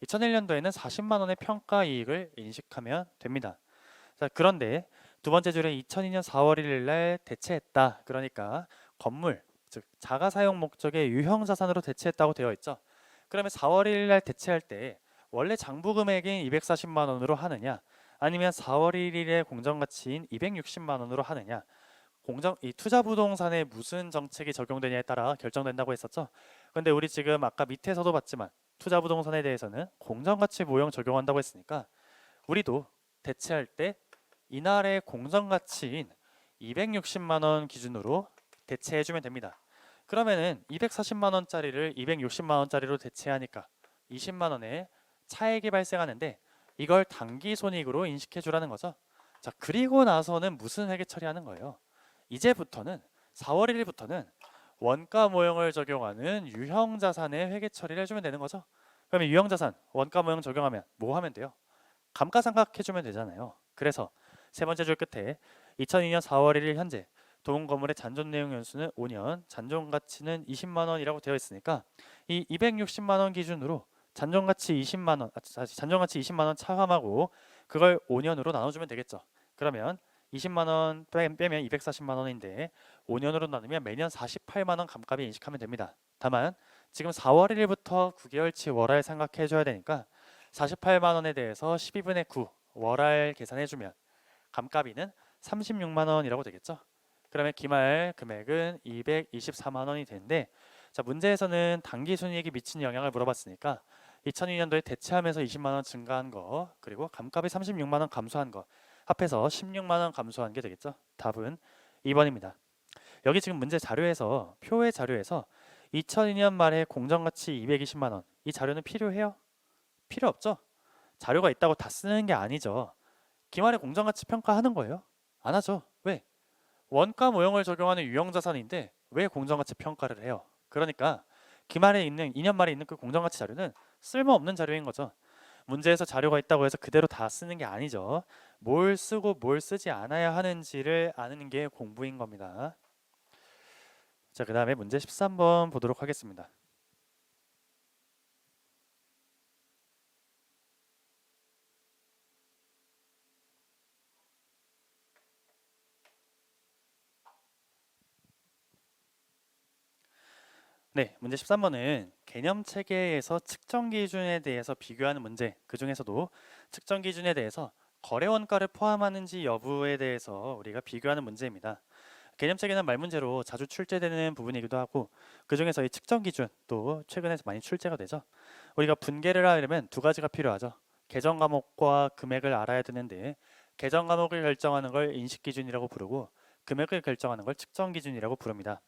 Speaker 1: 2001년도에는 40만 원의 평가 이익을 인식하면 됩니다. 자, 그런데 두 번째 줄에 2002년 4월 1일 날 대체했다. 그러니까 건물, 즉 자가 사용 목적의 유형 자산으로 대체했다고 되어 있죠. 그러면 4월 1일 날 대체할 때 원래 장부 금액인 240만 원으로 하느냐, 아니면 4월 1일의 공정 가치인 260만 원으로 하느냐, 이 투자 부동산에 무슨 정책이 적용되냐에 따라 결정된다고 했었죠. 근데 우리 지금 아까 밑에서도 봤지만 투자 부동산에 대해서는 공정가치 모형 적용한다고 했으니까 우리도 대체할 때 이날의 공정가치인 260만 원 기준으로 대체해주면 됩니다. 그러면은 240만 원짜리를 260만 원짜리로 대체하니까 20만 원의 차액이 발생하는데 이걸 당기 손익으로 인식해 주라는 거죠. 자, 그리고 나서는 무슨 회계 처리하는 거예요? 이제부터는 4월 1일부터는 원가 모형을 적용하는 유형 자산의 회계 처리를 해주면 되는 거죠. 그러면 유형 자산 원가 모형 적용하면 뭐 하면 돼요? 감가상각 해주면 되잖아요. 그래서 세 번째 줄 끝에 2002년 4월 1일 현재 도움건물의 잔존 내용 연수는 5년, 잔존 가치는 20만 원이라고 되어 있으니까 이 260만 원 기준으로 잔존 가치 20만 원, 잔존 가치 20만 원 차감하고 그걸 5년으로 나눠주면 되겠죠. 그러면 20만 원 빼면 240만 원인데 5년으로 나누면 매년 48만 원 감가비 인식하면 됩니다. 다만 지금 4월 1일부터 9개월치 월할 생각해 줘야 되니까 48만 원에 대해서 12분의 9 월할 계산해주면 감가비는 36만 원이라고 되겠죠. 그러면 기말 금액은 224만 원이 되는데, 자, 문제에서는 당기순이익이 미친 영향을 물어봤으니까 2002년도에 대체하면서 20만 원 증가한 거, 그리고 감가비 36만 원 감소한 거 합해서 16만 원 감소한 게 되겠죠. 답은 2번입니다. 여기 지금 문제 자료에서 표의 자료에서 2002년 말에 공정가치 220만 원, 이 자료는 필요해요? 필요 없죠? 자료가 있다고 다 쓰는 게 아니죠. 기말에 공정가치 평가하는 거예요? 안 하죠. 왜? 원가 모형을 적용하는 유형자산인데 왜 공정가치 평가를 해요? 그러니까 기말에 있는 2년 말에 있는 그 공정가치 자료는 쓸모없는 자료인 거죠. 문제에서 자료가 있다고 해서 그대로 다 쓰는 게 아니죠. 뭘 쓰고 뭘 쓰지 않아야 하는지를 아는 게 공부인 겁니다. 자, 그 다음에 문제 13번 보도록 하겠습니다. 네, 문제 13번은 개념 체계에서 측정 기준에 대해서 비교하는 문제, 그 중에서도 측정 기준에 대해서 거래 원가를 포함하는지 여부에 대해서 우리가 비교하는 문제입니다. 개념 체계는 말문제로 자주 출제되는 부분이기도 하고, 그 중에서 이 측정 기준 또 최근에 많이 출제가 되죠. 우리가 분계를 하려면 두 가지가 필요하죠. 계정 과목과 금액을 알아야 되는데, 계정 과목을 결정하는 걸 인식 기준이라고 부르고 금액을 결정하는 걸 측정 기준이라고 부릅니다.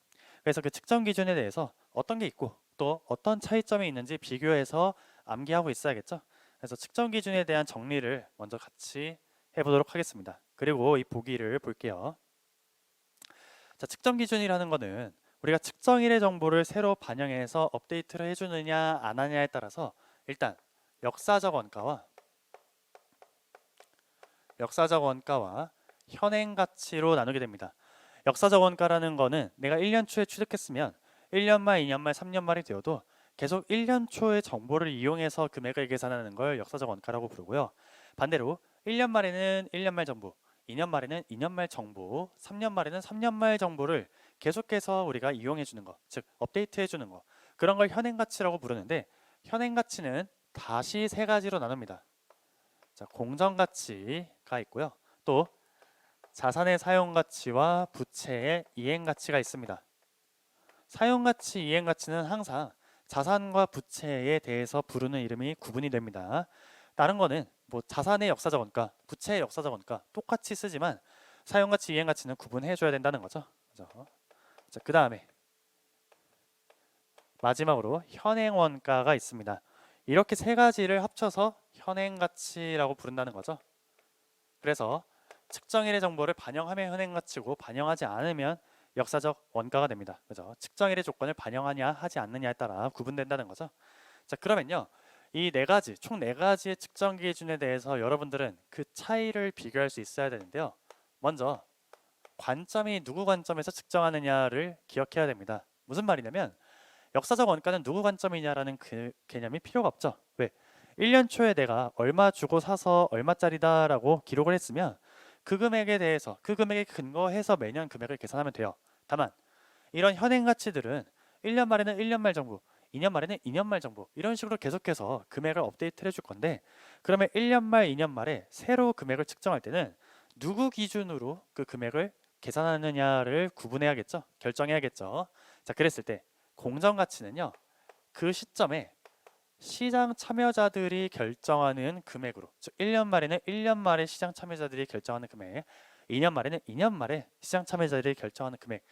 Speaker 1: 그래서 그 측정 기준에 대해서 어떤 게 있고 또 어떤 차이점이 있는지 비교해서 암기하고 있어야겠죠. 그래서 측정 기준에 대한 정리를 먼저 같이 해보도록 하겠습니다. 그리고 이 보기를 볼게요. 자, 측정 기준이라는 거는 우리가 측정일의 정보를 새로 반영해서 업데이트를 해주느냐 안 하냐에 따라서 일단 역사적 원가와 현행 가치로 나누게 됩니다. 역사적 원가라는 거는 내가 1년 초에 취득했으면 1년 말, 2년 말, 3년 말이 되어도 계속 1년 초의 정보를 이용해서 금액을 계산하는 걸 역사적 원가라고 부르고요. 반대로 1년 말에는 1년 말 정보, 2년 말에는 2년 말 정보, 3년 말에는 3년 말 정보를 계속해서 우리가 이용해 주는 거, 즉 업데이트 해 주는 거, 그런 걸 현행 가치라고 부르는데, 현행 가치는 다시 세 가지로 나눕니다. 자, 공정 가치가 있고요. 또 자산의 사용 가치와 부채의 이행 가치가 있습니다. 사용 가치, 이행 가치는 항상 자산과 부채에 대해서 부르는 이름이 구분이 됩니다. 다른 거는 뭐 자산의 역사적 원가, 부채의 역사적 원가 똑같이 쓰지만 사용 가치, 이행 가치는 구분해 줘야 된다는 거죠. 자, 그 다음에 마지막으로 현행 원가가 있습니다. 이렇게 세 가지를 합쳐서 현행 가치라고 부른다는 거죠. 그래서 측정일의 정보를 반영하면 현행 가치고 반영하지 않으면 역사적 원가가 됩니다. 그죠? 측정일의 조건을 반영하냐 하지 않느냐에 따라 구분된다는 거죠. 자, 그러면요. 이 네 가지, 총 네 가지의 측정 기준에 대해서 여러분들은 그 차이를 비교할 수 있어야 되는데요. 먼저 관점이 누구 관점에서 측정하느냐를 기억해야 됩니다. 무슨 말이냐면 역사적 원가는 누구 관점이냐라는 그 개념이 필요가 없죠. 왜? 1년 초에 내가 얼마 주고 사서 얼마짜리다라고 기록을 했으면 그 금액에 대해서 그 금액에 근거해서 매년 금액을 계산하면 돼요. 다만 이런 현행 가치들은 1년 말에는 1년 말 정보, 2년 말에는 2년 말 정보 이런 식으로 계속해서 금액을 업데이트를 해줄 건데 그러면 1년 말, 2년 말에 새로 금액을 측정할 때는 누구 기준으로 그 금액을 계산하느냐를 구분해야겠죠. 결정해야겠죠. 자, 그랬을 때 공정 가치는요. 그 시점에 시장 참여자들이 결정하는 금액으로 즉 1년 말에는 1년 말에 시장 참여자들이 결정하는 금액 2년 말에는 2년 말에 시장 참여자들이 결정하는 금액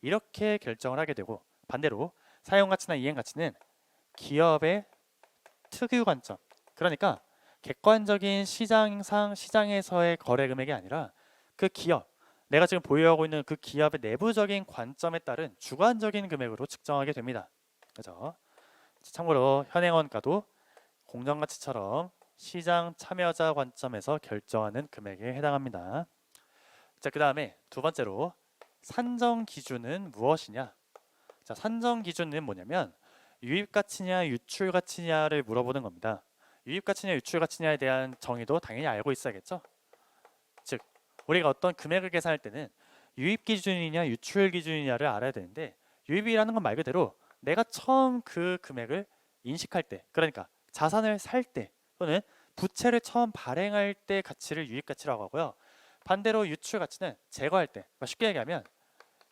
Speaker 1: 이렇게 결정을 하게 되고 반대로 사용가치나 이행가치는 기업의 특유 관점 그러니까 객관적인 시장상 시장에서의 거래 금액이 아니라 그 기업 내가 지금 보유하고 있는 그 기업의 내부적인 관점에 따른 주관적인 금액으로 측정하게 됩니다. 그죠? 참고로 현행 원가도 공정가치처럼 시장 참여자 관점에서 결정하는 금액에 해당합니다. 자, 그 다음에 두 번째로 산정 기준은 무엇이냐? 자, 산정 기준은 뭐냐면 유입 가치냐 유출 가치냐를 물어보는 겁니다. 유입 가치냐 유출 가치냐에 대한 정의도 당연히 알고 있어야겠죠? 즉, 우리가 어떤 금액을 계산할 때는 유입 기준이냐 유출 기준이냐를 알아야 되는데 유입이라는 건 말 그대로 내가 처음 그 금액을 인식할 때 그러니까 자산을 살 때 또는 부채를 처음 발행할 때 가치를 유입 가치라고 하고요. 반대로 유출 가치는 제거할 때 그러니까 쉽게 얘기하면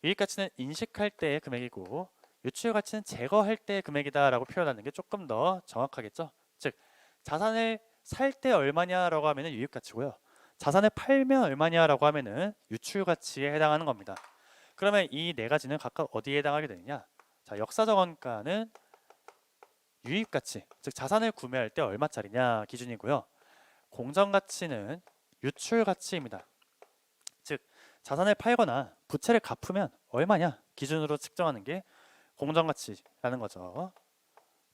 Speaker 1: 유입 가치는 인식할 때의 금액이고 유출 가치는 제거할 때의 금액이다라고 표현하는 게 조금 더 정확하겠죠. 즉 자산을 살 때 얼마냐라고 하면은 유입 가치고요. 자산을 팔면 얼마냐라고 하면은 유출 가치에 해당하는 겁니다. 그러면 이 네 가지는 각각 어디에 해당하게 되느냐? 자, 역사적 원가는 유입 가치, 즉 자산을 구매할 때 얼마짜리냐 기준이고요. 공정 가치는 유출 가치입니다. 즉 자산을 팔거나 부채를 갚으면 얼마냐 기준으로 측정하는 게 공정 가치라는 거죠.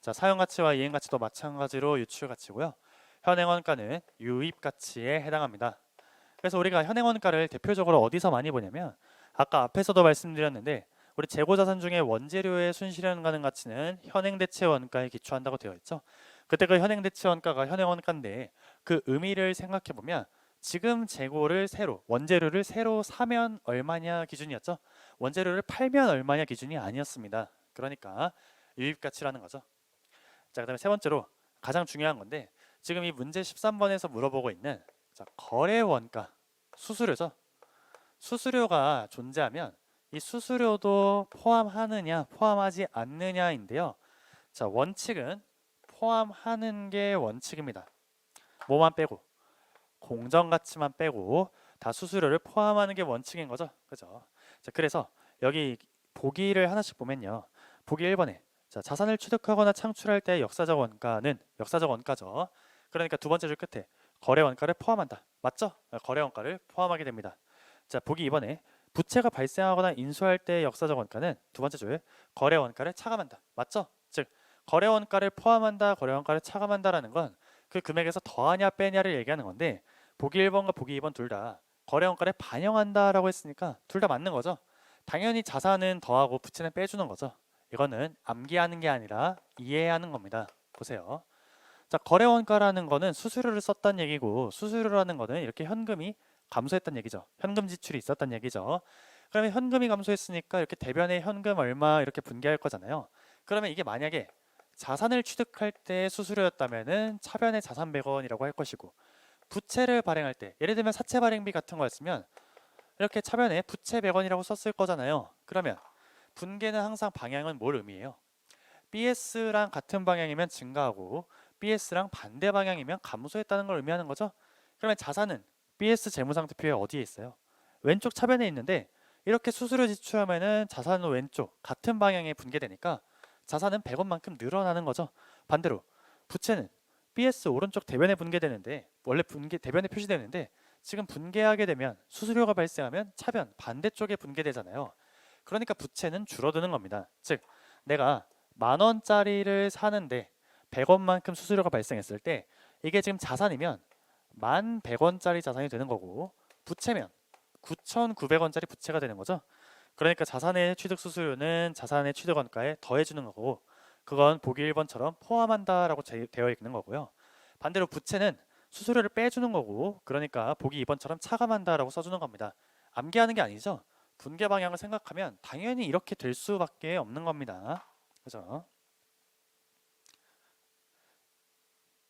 Speaker 1: 자, 사용 가치와 이행 가치도 마찬가지로 유출 가치고요. 현행 원가는 유입 가치에 해당합니다. 그래서 우리가 현행 원가를 대표적으로 어디서 많이 보냐면 아까 앞에서도 말씀드렸는데 우리 재고 자산 중에 원재료의 순실현 가능 가치는 현행 대체 원가에 기초한다고 되어 있죠. 그때 그 현행 대체 원가가 현행 원가인데 그 의미를 생각해 보면 지금 재고를 새로 원재료를 새로 사면 얼마냐 기준이었죠. 원재료를 팔면 얼마냐 기준이 아니었습니다. 그러니까 유입 가치라는 거죠. 자, 그다음에 세 번째로 가장 중요한 건데 지금 이 문제 13번에서 물어보고 있는 자, 거래 원가 수수료죠. 수수료가 존재하면 이 수수료도 포함하느냐 포함하지 않느냐인데요. 자, 원칙은 포함하는 게 원칙입니다. 뭐만 빼고 공정 가치만 빼고 다 수수료를 포함하는 게 원칙인 거죠. 그죠? 자, 그래서 여기 보기를 하나씩 보면요. 보기 1번에 자, 자산을 취득하거나 창출할 때 역사적 원가는 역사적 원가죠. 그러니까 두 번째 줄 끝에 거래 원가를 포함한다. 맞죠? 거래 원가를 포함하게 됩니다. 자, 보기 2번에 부채가 발생하거나 인수할 때 역사적 원가는 두 번째 줄 거래 원가를 차감한다. 맞죠? 즉 거래 원가를 포함한다, 거래 원가를 차감한다라는 건 그 금액에서 더하냐 빼냐를 얘기하는 건데 보기 1번과 보기 2번 둘 다 거래 원가를 반영한다라고 했으니까 둘 다 맞는 거죠. 당연히 자산은 더하고 부채는 빼주는 거죠. 이거는 암기하는 게 아니라 이해하는 겁니다. 보세요. 자, 거래 원가라는 거는 수수료를 썼다는 얘기고 수수료라는 거는 이렇게 현금이 감소했다는 얘기죠. 현금 지출이 있었다는 얘기죠. 그러면 현금이 감소했으니까 이렇게 대변에 현금 얼마 이렇게 분개할 거잖아요. 그러면 이게 만약에 자산을 취득할 때 수수료였다면은 차변에 자산 100원이라고 할 것이고 부채를 발행할 때 예를 들면 사채 발행비 같은 거였으면 이렇게 차변에 부채 100원이라고 썼을 거잖아요. 그러면 분개는 항상 방향은 뭘 의미해요? BS랑 같은 방향이면 증가하고 BS랑 반대 방향이면 감소했다는 걸 의미하는 거죠. 그러면 자산은 BS 재무상태표에 어디에 있어요? 왼쪽 차변에 있는데 이렇게 수수료 지출하면은 자산은 왼쪽 같은 방향에 분개되니까 자산은 100원만큼 늘어나는 거죠. 반대로 부채는 BS 오른쪽 대변에 분개되는데 원래 분개 대변에 표시되는데 지금 분개하게 되면 수수료가 발생하면 차변 반대쪽에 분개되잖아요. 그러니까 부채는 줄어드는 겁니다. 즉 내가 10,000원짜리를 사는데 100원만큼 수수료가 발생했을 때 이게 지금 자산이면 11,100원짜리 자산이 되는 거고 부채면 9,900원짜리 부채가 되는 거죠. 그러니까 자산의 취득 수수료는 자산의 취득 원가에 더해주는 거고, 그건 보기 1번처럼 포함한다라고 되어 있는 거고요. 반대로 부채는 수수료를 빼주는 거고, 그러니까 보기 2번처럼 차감한다라고 써주는 겁니다. 암기하는 게 아니죠. 분계 방향을 생각하면 당연히 이렇게 될 수밖에 없는 겁니다. 그죠?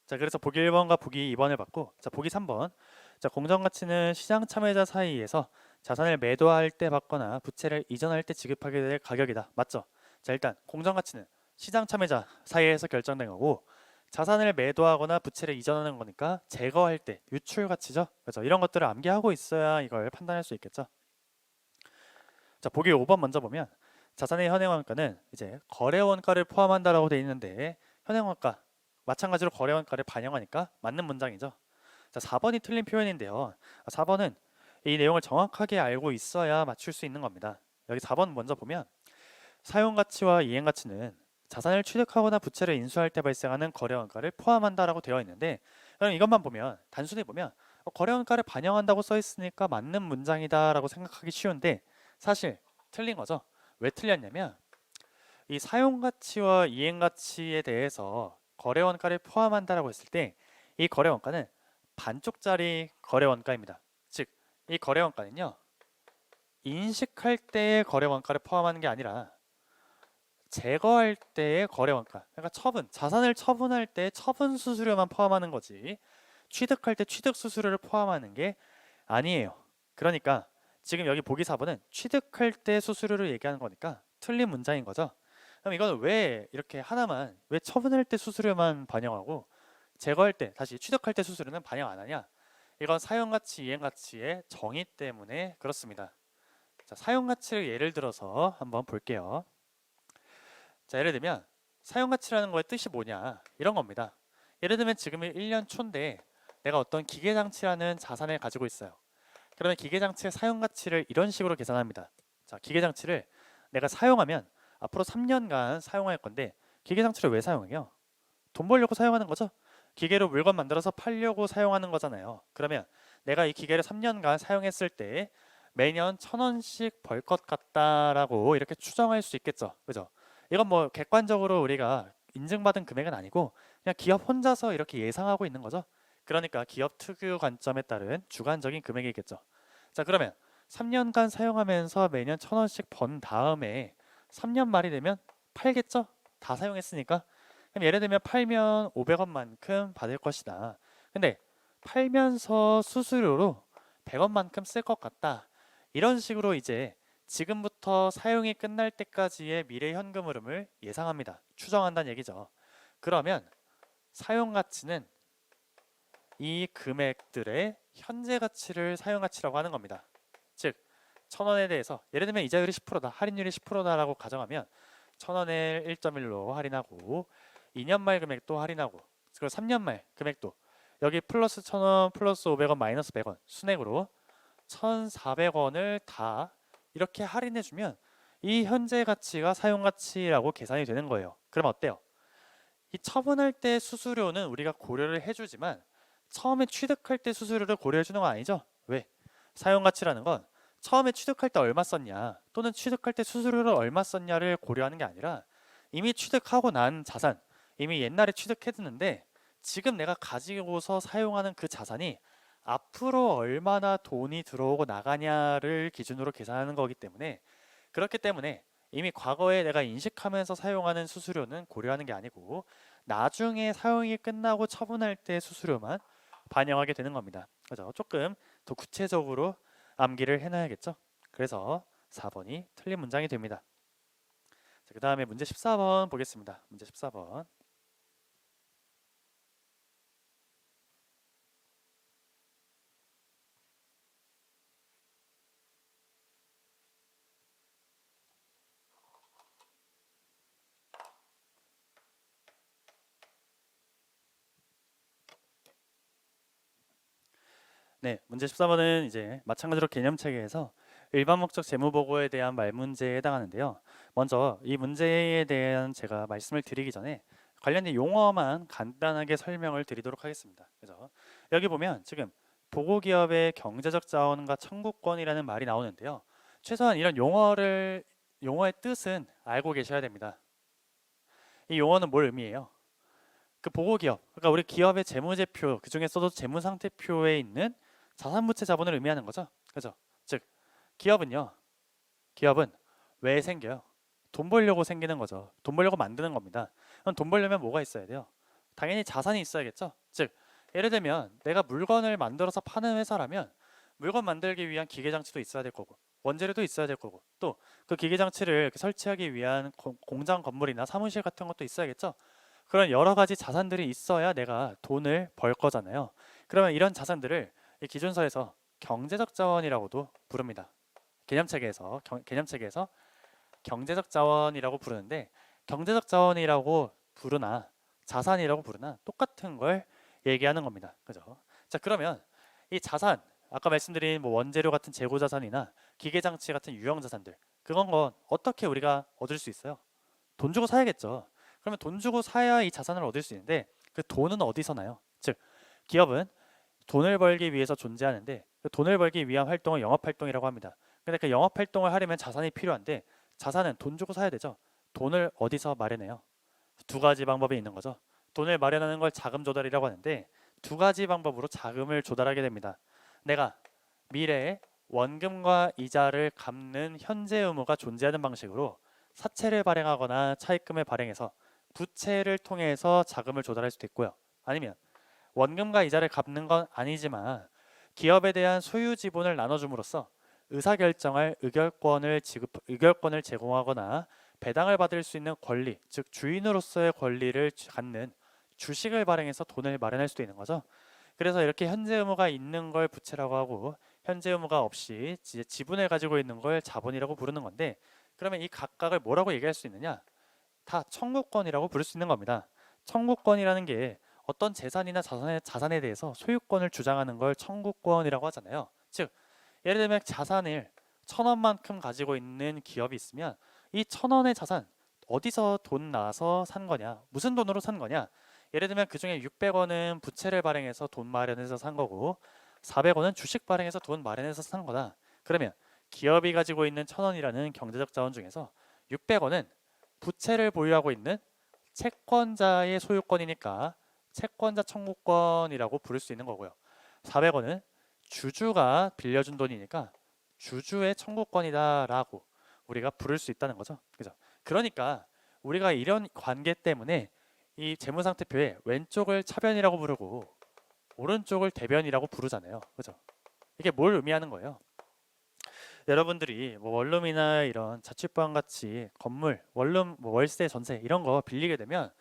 Speaker 1: 자, 그래서 보기 1번과 보기 2번을 받고, 자, 보기 3번. 자, 공정가치는 시장 참여자 사이에서 자산을 매도할 때 받거나 부채를 이전할 때 지급하게 될 가격이다. 맞죠? 자, 일단 공정가치는 시장 참여자 사이에서 결정된 거고, 자산을 매도하거나 부채를 이전하는 거니까 제거할 때 유출 가치죠. 그래서 이런 것들을 암기하고 있어야 이걸 판단할 수 있겠죠. 자, 보기 5번 먼저 보면 자산의 현행원가는 이제 거래원가를 포함한다라고 돼 있는데, 현행원가 마찬가지로 거래원가를 반영하니까 맞는 문장이죠. 자, 4번이 틀린 표현인데요. 4번은 이 내용을 정확하게 알고 있어야 맞출 수 있는 겁니다. 여기 4번 먼저 보면 사용가치와 이행가치는 자산을 취득하거나 부채를 인수할 때 발생하는 거래원가를 포함한다라고 되어 있는데, 그럼 이것만 보면 단순히 보면 거래원가를 반영한다고 써 있으니까 맞는 문장이다라고 생각하기 쉬운데, 사실 틀린 거죠. 왜 틀렸냐면 이 사용가치와 이행가치에 대해서 거래원가를 포함한다라고 했을 때 이 거래원가는 반쪽짜리 거래원가입니다. 즉, 이 거래원가는요, 인식할 때의 거래원가를 포함하는 게 아니라 제거할 때의 거래원가, 그러니까 처분, 자산을 처분할 때 처분 수수료만 포함하는 거지 취득할 때 취득 수수료를 포함하는 게 아니에요. 그러니까 지금 여기 보기 4번은 취득할 때 수수료를 얘기하는 거니까 틀린 문장인 거죠. 그럼 이거는 왜 이렇게 하나만, 왜 처분할 때 수수료만 반영하고 제거할 때, 다시 취득할 때 수수료는 반영 안 하냐? 이건 사용가치, 이행가치의 정의 때문에 그렇습니다. 자, 사용가치를 예를 들어서 한번 볼게요. 자, 예를 들면 사용가치라는 거의 뜻이 뭐냐? 이런 겁니다. 예를 들면 지금이 1년 초인데 내가 어떤 기계장치라는 자산을 가지고 있어요. 그러면 기계장치의 사용가치를 이런 식으로 계산합니다. 자, 기계장치를 내가 사용하면 앞으로 3년간 사용할 건데, 기계장치를 왜 사용해요? 돈 벌려고 사용하는 거죠. 기계로 물건 만들어서 팔려고 사용하는 거잖아요. 그러면 내가 이 기계를 3년간 사용했을 때 매년 1,000원씩 벌 것 같다라고 이렇게 추정할 수 있겠죠. 그죠? 이건 뭐 객관적으로 우리가 인증받은 금액은 아니고 그냥 기업 혼자서 이렇게 예상하고 있는 거죠. 그러니까 기업 특유 관점에 따른 주관적인 금액이겠죠. 자, 그러면 3년간 사용하면서 매년 1,000원씩 번 다음에 3년 말이 되면 팔겠죠? 다 사용했으니까. 그럼 예를 들면 팔면 500원만큼 받을 것이다. 근데 팔면서 수수료로 100원만큼 쓸 것 같다. 이런 식으로 이제 지금부터 사용이 끝날 때까지의 미래 현금 흐름을 예상합니다. 추정한다는 얘기죠. 그러면 사용 가치는 이 금액들의 현재 가치를 사용 가치라고 하는 겁니다. 즉, 1,000원에 대해서 예를 들면 이자율이 10%다, 할인율이 10%다라고 가정하면 1,000원에 1.1로 할인하고 2년 말 금액도 할인하고, 그리고 3년 말 금액도 여기 플러스 1,000원 플러스 500원 마이너스 100원 순액으로 1,400원을 다 이렇게 할인해주면 이 현재 가치가 사용 가치라고 계산이 되는 거예요. 그럼 어때요? 이 처분할 때 수수료는 우리가 고려를 해주지만 처음에 취득할 때 수수료를 고려해 주는 건 아니죠. 왜? 사용 가치라는 건 처음에 취득할 때 얼마 썼냐 또는 취득할 때 수수료를 얼마 썼냐를 고려하는 게 아니라 이미 취득하고 난 자산, 이미 옛날에 취득했는데 지금 내가 가지고서 사용하는 그 자산이 앞으로 얼마나 돈이 들어오고 나가냐를 기준으로 계산하는 거기 때문에, 그렇기 때문에 이미 과거에 내가 인식하면서 사용하는 수수료는 고려하는 게 아니고 나중에 사용이 끝나고 처분할 때 수수료만 반영하게 되는 겁니다. 그죠? 조금 더 구체적으로 암기를 해놔야겠죠? 그래서 4번이 틀린 문장이 됩니다. 그 다음에 문제 14번 보겠습니다. 문제 14번. 네, 문제 14번은 이제 마찬가지로 개념체계에서 일반 목적 재무 보고에 대한 말문제에 해당하는데요. 먼저 이 문제에 대한 제가 말씀을 드리기 전에 관련된 용어만 간단하게 설명을 드리도록 하겠습니다. 그래서 여기 보면 지금 보고기업의 경제적 자원과 청구권이라는 말이 나오는데요. 최소한 이런 용어의 뜻은 알고 계셔야 됩니다. 이 용어는 뭘 의미해요? 그 보고기업, 그러니까 우리 기업의 재무제표, 그 중에서도 재무상태표에 있는 자산부채 자본을 의미하는 거죠. 그죠? 즉 기업은 왜 생겨요? 돈 벌려고 생기는 거죠. 돈 벌려고 만드는 겁니다. 그럼 돈 벌려면 뭐가 있어야 돼요? 당연히 자산이 있어야겠죠. 즉 예를 들면 내가 물건을 만들어서 파는 회사라면 물건 만들기 위한 기계장치도 있어야 될 거고 원재료도 있어야 될 거고 또 그 기계장치를 설치하기 위한 공장 건물이나 사무실 같은 것도 있어야겠죠. 그런 여러 가지 자산들이 있어야 내가 돈을 벌 거잖아요. 그러면 이런 자산들을 이 기준서에서 경제적 자원이라고도 부릅니다. 개념체계에서 경제적 자원이라고 부르는데 경제적 자원이라고 부르나 자산이라고 부르나 똑같은 걸 얘기하는 겁니다. 그죠? 자, 그러면 이 자산, 아까 말씀드린 뭐 원재료 같은 재고 자산이나 기계 장치 같은 유형 자산들, 그건 건 어떻게 우리가 얻을 수 있어요? 돈 주고 사야겠죠. 그러면 돈 주고 사야 이 자산을 얻을 수 있는데 그 돈은 어디서 나요? 즉, 기업은 돈을 벌기 위해서 존재하는데 그 돈을 벌기 위한 활동을 영업 활동이라고 합니다. 근데 그 영업 활동을 하려면 자산이 필요한데 자산은 돈 주고 사야 되죠. 돈을 어디서 마련해요? 두 가지 방법이 있는 거죠. 돈을 마련하는 걸 자금 조달이라고 하는데 두 가지 방법으로 자금을 조달하게 됩니다. 내가 미래에 원금과 이자를 갚는 현재 의무가 존재하는 방식으로 사채를 발행하거나 차입금을 발행해서 부채를 통해서 자금을 조달할 수도 있고요. 아니면 원금과 이자를 갚는 건 아니지만 기업에 대한 소유 지분을 나눠줌으로써 의사결정할 의결권을 제공하거나 배당을 받을 수 있는 권리, 즉 주인으로서의 권리를 갖는 주식을 발행해서 돈을 마련할 수도 있는 거죠. 그래서 이렇게 현재 의무가 있는 걸 부채라고 하고 현재 의무가 없이 지분을 가지고 있는 걸 자본이라고 부르는 건데 그러면 이 각각을 뭐라고 얘기할 수 있느냐? 다 청구권이라고 부를 수 있는 겁니다. 청구권이라는 게 어떤 재산이나 자산에 대해서 소유권을 주장하는 걸 청구권이라고 하잖아요. 즉 예를 들면 자산을 1,000원만큼 가지고 있는 기업이 있으면 이 1,000원의 자산 어디서 돈 나서 산 거냐, 무슨 돈으로 산 거냐. 예를 들면 그 중에 600원은 부채를 발행해서 돈 마련해서 산 거고 400원은 주식 발행해서 돈 마련해서 산 거다. 그러면 기업이 가지고 있는 1,000원이라는 경제적 자원 중에서 600원은 부채를 보유하고 있는 채권자의 소유권이니까 채권자 청구권이라고 부를 수 있는 거고요. 400원은 주주가 빌려준 돈이니까 주주의 청구권이다라고 우리가 부를 수 있다는 거죠. 그죠? 그러니까 우리가 이런 관계 때문에 이 재무상태표에 왼쪽을 차변이라고 부르고 오른쪽을 대변이라고 부르잖아요. 그죠? 이게 뭘 의미하는 거예요? 여러분들이 뭐 원룸이나 이런 자취방 같이 건물, 원룸, 뭐 월세, 전세 이런 거 빌리게 되면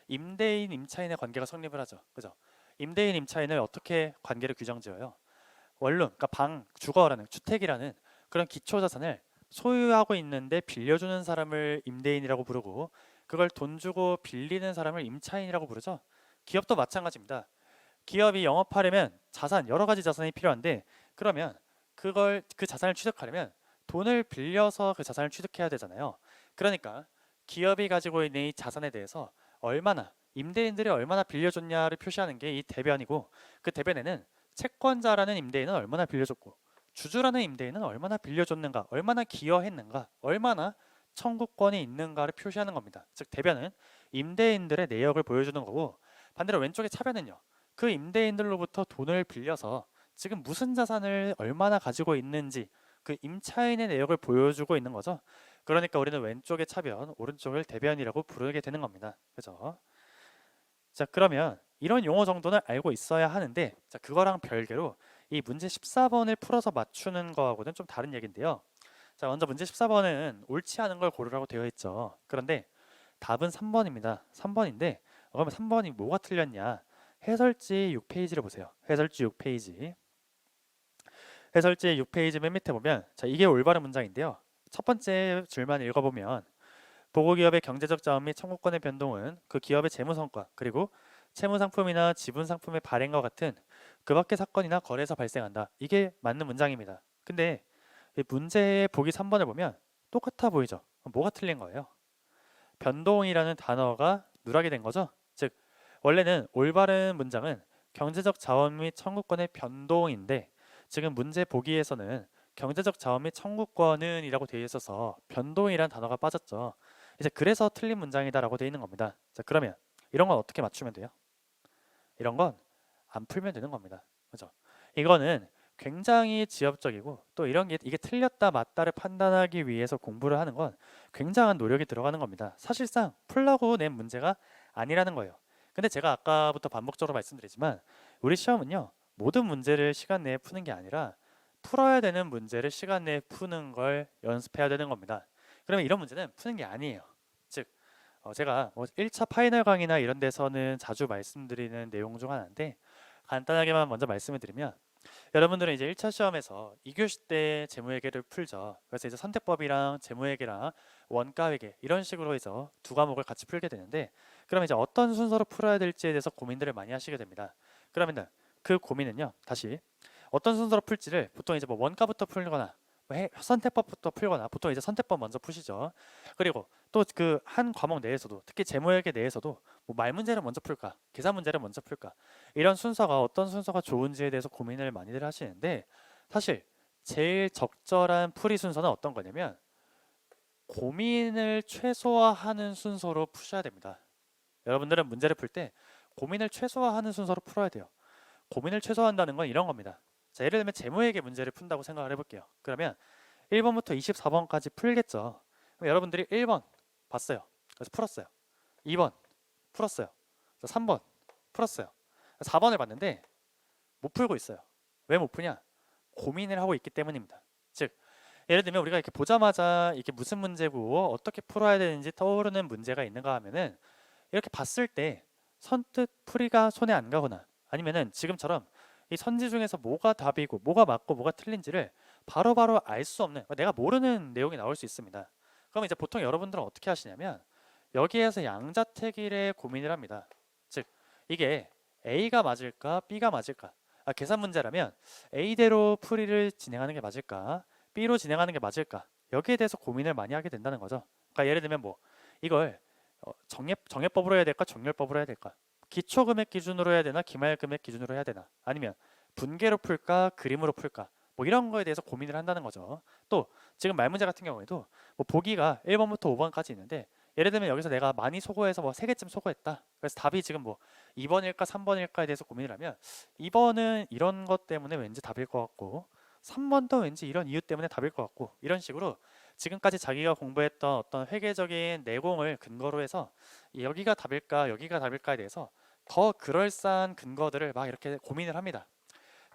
Speaker 1: 임대인, 임차인의 관계가 성립을 하죠. 그죠? 임대인, 임차인을 어떻게 관계를 규정지어요? 원룸, 그러니까 방, 주거라는 주택이라는 그런 기초 자산을 소유하고 있는데 빌려주는 사람을 임대인이라고 부르고 그걸 돈 주고 빌리는 사람을 임차인이라고 부르죠. 기업도 마찬가지입니다. 기업이 영업하려면 자산, 여러 가지 자산이 필요한데 그러면 그 자산을 취득하려면 돈을 빌려서 그 자산을 취득해야 되잖아요. 그러니까 기업이 가지고 있는 이 자산에 대해서 임대인들이 얼마나 빌려줬냐를 표시하는 게 이 대변이고 그 대변에는 채권자라는 임대인은 얼마나 빌려줬고 주주라는 임대인은 얼마나 빌려줬는가, 얼마나 기여했는가, 얼마나 청구권이 있는가를 표시하는 겁니다. 즉 대변은 임대인들의 내역을 보여주는 거고 반대로 왼쪽의 차변은요. 그 임대인들로부터 돈을 빌려서 지금 무슨 자산을 얼마나 가지고 있는지 그 임차인의 내역을 보여주고 있는 거죠. 그러니까 우리는 왼쪽의 차변, 오른쪽을 대변이라고 부르게 되는 겁니다. 그죠? 자, 그러면 이런 용어 정도는 알고 있어야 하는데 자, 그거랑 별개로 이 문제 14번을 풀어서 맞추는 거하고는 좀 다른 얘기인데요. 자, 먼저 문제 14번은 옳지 않은 걸 고르라고 되어 있죠. 그런데 답은 3번입니다. 3번인데 그러면 3번이 뭐가 틀렸냐? 해설지 6페이지를 보세요. 해설지 6페이지. 해설지 6페이지 맨 밑에 보면 자, 이게 올바른 문장인데요. 첫 번째 줄만 읽어보면 보고기업의 경제적 자원 및 청구권의 변동은 그 기업의 재무성과 그리고 채무상품이나 지분상품의 발행과 같은 그 밖의 사건이나 거래에서 발생한다. 이게 맞는 문장입니다. 근데 이 문제의 보기 3번을 보면 똑같아 보이죠? 뭐가 틀린 거예요? 변동이라는 단어가 누락이 된 거죠? 즉 원래는 올바른 문장은 경제적 자원 및 청구권의 변동인데 지금 문제 보기에서는 경제적 자원 및 청구권은 이라고 되어 있어서 변동이란 단어가 빠졌죠. 이제 그래서 틀린 문장이다라고 되어 있는 겁니다. 자, 그러면 이런 건 어떻게 맞추면 돼요? 이런 건 안 풀면 되는 겁니다. 그죠? 이거는 굉장히 지엽적이고 또 이런 게 이게 틀렸다 맞다를 판단하기 위해서 공부를 하는 건 굉장한 노력이 들어가는 겁니다. 사실상 풀라고 낸 문제가 아니라는 거예요. 근데 제가 아까부터 반복적으로 말씀드리지만 우리 시험은요, 모든 문제를 시간 내에 푸는 게 아니라 풀어야 되는 문제를 시간 내에 푸는 걸 연습해야 되는 겁니다. 그러면 이런 문제는 푸는 게 아니에요. 즉 제가 뭐 1차 파이널 강의나 이런 데서는 자주 말씀드리는 내용 중 하나인데, 간단하게만 먼저 말씀을 드리면, 여러분들은 이제 1차 시험에서 2교시 때 재무회계를 풀죠. 그래서 이제 선택법이랑 재무회계랑 원가회계 이런 식으로 해서 두 과목을 같이 풀게 되는데, 그럼 이제 어떤 순서로 풀어야 될지에 대해서 고민들을 많이 하시게 됩니다. 그러면 그 고민은요, 다시 어떤 순서로 풀지를 보통 이제 뭐 원가부터 풀거나 뭐 선택법부터 풀거나 보통 이제 선택법 먼저 푸시죠. 그리고 또 그 한 과목 내에서도, 특히 재무회계 내에서도 뭐 말 문제를 먼저 풀까, 계산 문제를 먼저 풀까, 이런 순서가 어떤 순서가 좋은지에 대해서 고민을 많이들 하시는데, 사실 제일 적절한 풀이 순서는 어떤 거냐면 고민을 최소화하는 순서로 푸셔야 됩니다. 여러분들은 문제를 풀 때 고민을 최소화하는 순서로 풀어야 돼요. 고민을 최소화한다는 건 이런 겁니다. 자, 예를 들면 재무회계 문제를 푼다고 생각을 해볼게요. 그러면 1번부터 24번까지 풀겠죠. 그럼 여러분들이 1번 봤어요. 그래서 풀었어요. 2번 풀었어요. 3번 풀었어요. 4번을 봤는데 못 풀고 있어요. 왜 못 푸냐? 고민을 하고 있기 때문입니다. 즉, 예를 들면 우리가 이렇게 보자마자 이게 무슨 문제고 어떻게 풀어야 되는지 떠오르는 문제가 있는가 하면은, 이렇게 봤을 때 선뜻 풀이가 손에 안 가거나, 아니면은 지금처럼 이 선지 중에서 뭐가 답이고 뭐가 맞고 뭐가 틀린지를 바로바로 알 수 없는, 내가 모르는 내용이 나올 수 있습니다. 그럼 이제 보통 여러분들은 어떻게 하시냐면 여기에서 양자택일에 고민을 합니다. 즉, 이게 A가 맞을까 B가 맞을까, 계산 문제라면 A대로 풀이를 진행하는 게 맞을까 B로 진행하는 게 맞을까, 여기에 대해서 고민을 많이 하게 된다는 거죠. 그러니까 예를 들면 뭐 이걸 정예법으로 해야 될까 정렬법으로 해야 될까, 기초금액 기준으로 해야 되나 기말금액 기준으로 해야 되나, 아니면 분계로 풀까 그림으로 풀까, 뭐 이런 거에 대해서 고민을 한다는 거죠. 또 지금 말 문제 같은 경우에도 뭐 보기가 1번부터 5번까지 있는데, 예를 들면 여기서 내가 많이 소거해서 뭐 3개쯤 소거했다. 그래서 답이 지금 뭐 2번일까 3번일까에 대해서 고민을 하면 2번은 이런 것 때문에 왠지 답일 것 같고 3번도 왠지 이런 이유 때문에 답일 것 같고, 이런 식으로 지금까지 자기가 공부했던 어떤 회계적인 내공을 근거로 해서 여기가 답일까 여기가 답일까에 대해서 더 그럴싸한 근거들을 막 이렇게 고민을 합니다.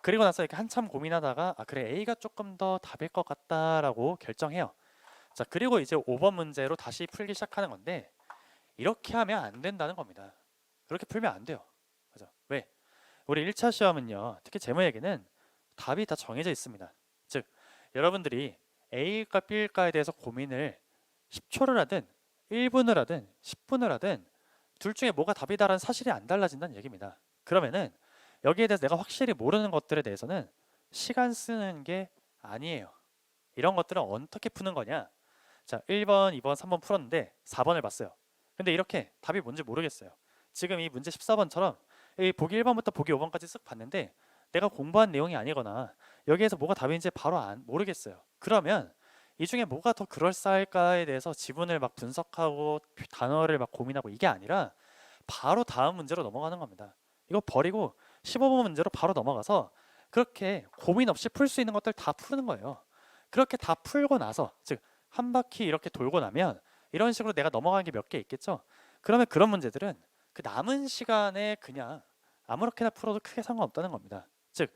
Speaker 1: 그리고 나서 이렇게 한참 고민하다가 그래 A가 조금 더 답일 것 같다라고 결정해요. 자, 그리고 이제 5번 문제로 다시 풀기 시작하는 건데, 이렇게 하면 안 된다는 겁니다. 그렇게 풀면 안 돼요. 그죠? 왜? 우리 1차 시험은요, 특히 재무회계는 답이 다 정해져 있습니다. 즉, 여러분들이 A일까 B일까에 대해서 고민을 10초를 하든 1분을 하든 10분을 하든 둘 중에 뭐가 답이다라는 사실이 안 달라진다는 얘기입니다. 그러면은 여기에 대해서 내가 확실히 모르는 것들에 대해서는 시간 쓰는 게 아니에요. 이런 것들은 어떻게 푸는 거냐? 자, 1번, 2번, 3번 풀었는데 4번을 봤어요. 근데 이렇게 답이 뭔지 모르겠어요. 지금 이 문제 14번처럼 이 보기 1번부터 보기 5번까지 쓱 봤는데 내가 공부한 내용이 아니거나 여기에서 뭐가 답인지 바로 모르겠어요. 그러면 이 중에 뭐가 더 그럴싸할까에 대해서 지문을 막 분석하고 단어를 막 고민하고 이게 아니라 바로 다음 문제로 넘어가는 겁니다. 이거 버리고 15번 문제로 바로 넘어가서 그렇게 고민 없이 풀 수 있는 것들 다 푸는 거예요. 그렇게 다 풀고 나서, 즉 한 바퀴 이렇게 돌고 나면 이런 식으로 내가 넘어가는 게 몇 개 있겠죠. 그러면 그런 문제들은 그 남은 시간에 그냥 아무렇게나 풀어도 크게 상관없다는 겁니다. 즉,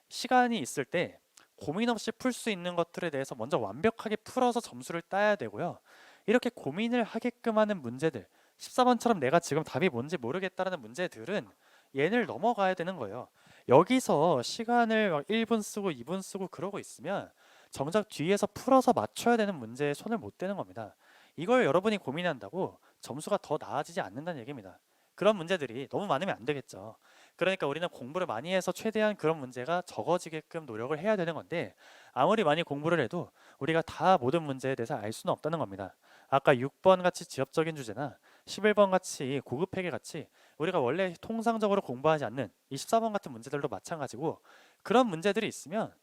Speaker 1: 시간이 있을 때 고민 없이 풀 수 있는 것들에 대해서 먼저 완벽하게 풀어서 점수를 따야 되고요. 이렇게 고민을 하게끔 하는 문제들, 14번처럼 내가 지금 답이 뭔지 모르겠다라는 문제들은 얘를 넘어가야 되는 거예요. 여기서 시간을 막 1분 쓰고 2분 쓰고 그러고 있으면 정작 뒤에서 풀어서 맞춰야 되는 문제에 손을 못 대는 겁니다. 이걸 여러분이 고민한다고 점수가 더 나아지지 않는다는 얘기입니다. 그런 문제들이 너무 많으면 안 되겠죠. 그러니까 우리는 공부를 많이 해서 최대한 그런 문제가 적어지게끔 노력을 해야 되는 건데, 아무리 많이 공부를 해도 우리가 다 모든 문제에 대해서 알 수는 없다는 겁니다. 아까 6번 같이 지엽적인 주제나 11번 같이 고급 회계 같이 우리가 원래 통상적으로 공부하지 않는 24번 같은 문제들도 마찬가지고, 그런 문제들이 있으면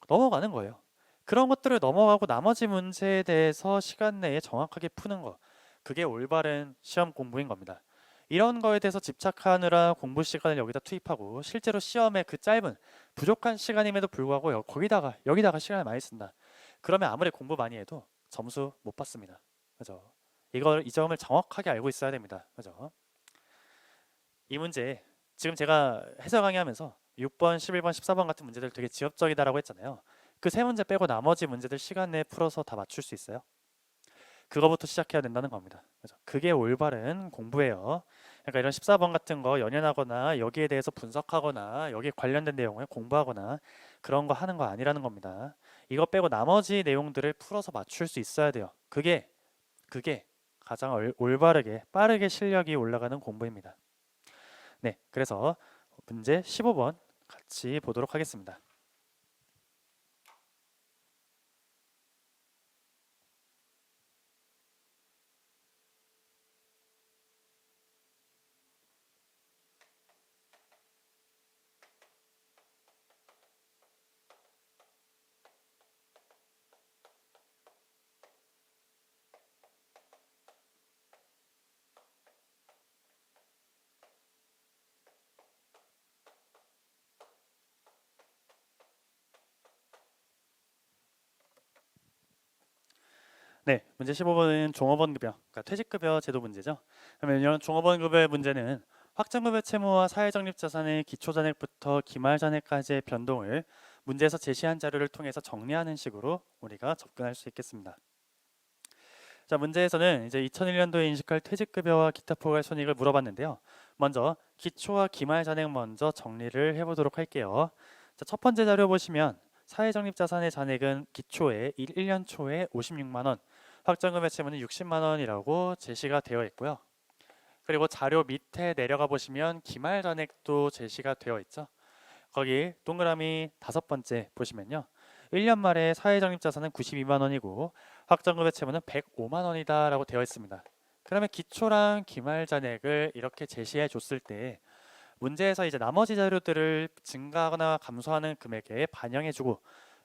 Speaker 1: 넘어가는 거예요. 그런 것들을 넘어가고 나머지 문제에 대해서 시간 내에 정확하게 푸는 거. 그게 올바른 시험 공부인 겁니다. 이런 거에 대해서 집착하느라 공부 시간을 여기다 투입하고 실제로 시험에 그 짧은 부족한 시간임에도 불구하고 거기다가 여기다가 시간을 많이 쓴다. 그러면 아무리 공부 많이 해도 점수 못 받습니다. 그죠? 이 점을 정확하게 알고 있어야 됩니다. 그죠? 이 문제 지금 제가 해설 강의하면서 6번, 11번, 14번 같은 문제들 되게 지엽적이다라고 했잖아요. 그 세 문제 빼고 나머지 문제들 시간 내에 풀어서 다 맞출 수 있어요. 그거부터 시작해야 된다는 겁니다. 그죠? 그게 올바른 공부예요. 그러니까 이런 14번 같은 거 연연하거나 여기에 대해서 분석하거나 여기에 관련된 내용을 공부하거나 그런 거 하는 거 아니라는 겁니다. 이거 빼고 나머지 내용들을 풀어서 맞출 수 있어야 돼요. 그게 가장 올바르게 빠르게 실력이 올라가는 공부입니다. 네, 그래서 문제 15번 같이 보도록 하겠습니다. 네, 문제 15번은 종업원급여, 그러니까 퇴직급여 제도 문제죠. 그러면 이런 종업원급여의 문제는 확정급여 채무와 사회적립자산의 기초잔액부터 기말잔액까지의 변동을 문제에서 제시한 자료를 통해서 정리하는 식으로 우리가 접근할 수 있겠습니다. 자, 문제에서는 이제 2001년도에 인식할 퇴직급여와 기타 포괄 손익을 물어봤는데요. 먼저 기초와 기말잔액 먼저 정리를 해보도록 할게요. 자, 첫 번째 자료 보시면 사회적립자산의 잔액은 기초에 1년 초에 56만 원, 확정금의 채무는 60만 원이라고 제시가 되어 있고요. 그리고 자료 밑에 내려가 보시면 기말잔액도 제시가 되어 있죠. 거기 동그라미 다섯 번째 보시면요. 1년 말에 사회적립자산은 92만 원이고 확정금의 채무는 105만 원이다 라고 되어 있습니다. 그러면 기초랑 기말잔액을 이렇게 제시해 줬을 때 문제에서 이제 나머지 자료들을 증가하거나 감소하는 금액에 반영해주고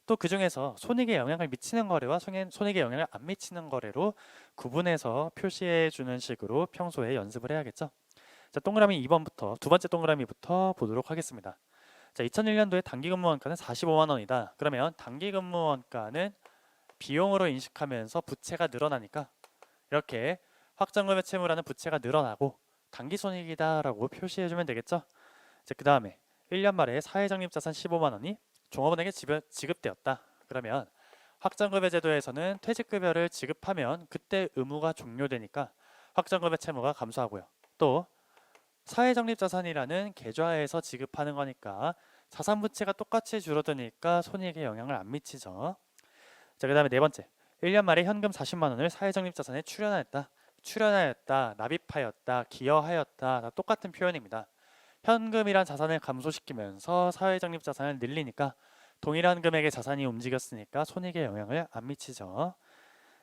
Speaker 1: 또 그 중에서 손익에 영향을 미치는 거래와 손익에 영향을 안 미치는 거래로 구분해서 표시해 주는 식으로 평소에 연습을 해야겠죠. 자, 동그라미 2번부터 두 번째 동그라미부터 보도록 하겠습니다. 자, 2001년도에 단기근무 원가는 45만 원이다. 그러면 단기근무 원가는 비용으로 인식하면서 부채가 늘어나니까 이렇게 확정금의 채무라는 부채가 늘어나고 단기손익이다라고 표시해주면 되겠죠. 그 다음에 1년 말에 사회적립자산 15만 원이 종업원에게 지급되었다. 그러면 확정급여 제도에서는 퇴직급여를 지급하면 그때 의무가 종료되니까 확정급여 채무가 감소하고요. 또 사회적립자산이라는 계좌에서 지급하는 거니까 자산부채가 똑같이 줄어드니까 손익에 영향을 안 미치죠. 자, 그 다음에 네 번째 1년 말에 현금 40만 원을 사회적립자산에 출연하였다, 납입하였다, 기여하였다 다 똑같은 표현입니다. 현금이란 자산을 감소시키면서 사회적립 자산을 늘리니까 동일한 금액의 자산이 움직였으니까 손익에 영향을 안 미치죠.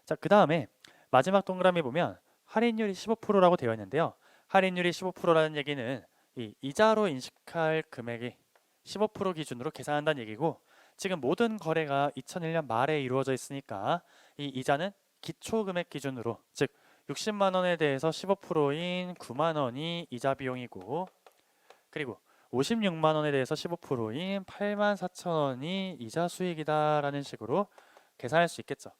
Speaker 1: 자, 그 다음에 마지막 동그라미 보면 할인율이 15%라고 되어 있는데요. 할인율이 15%라는 얘기는 이 이자로 인식할 금액이 15% 기준으로 계산한다는 얘기고 지금 모든 거래가 2001년 말에 이루어져 있으니까 이 이자는 기초금액 기준으로 즉 60만 원에 대해서 15%인 9만 원이 이자 비용이고 그리고 56만 원에 대해서 15%인 8만 4천 원이 이자 수익이다라는 식으로 계산할 수 있겠죠.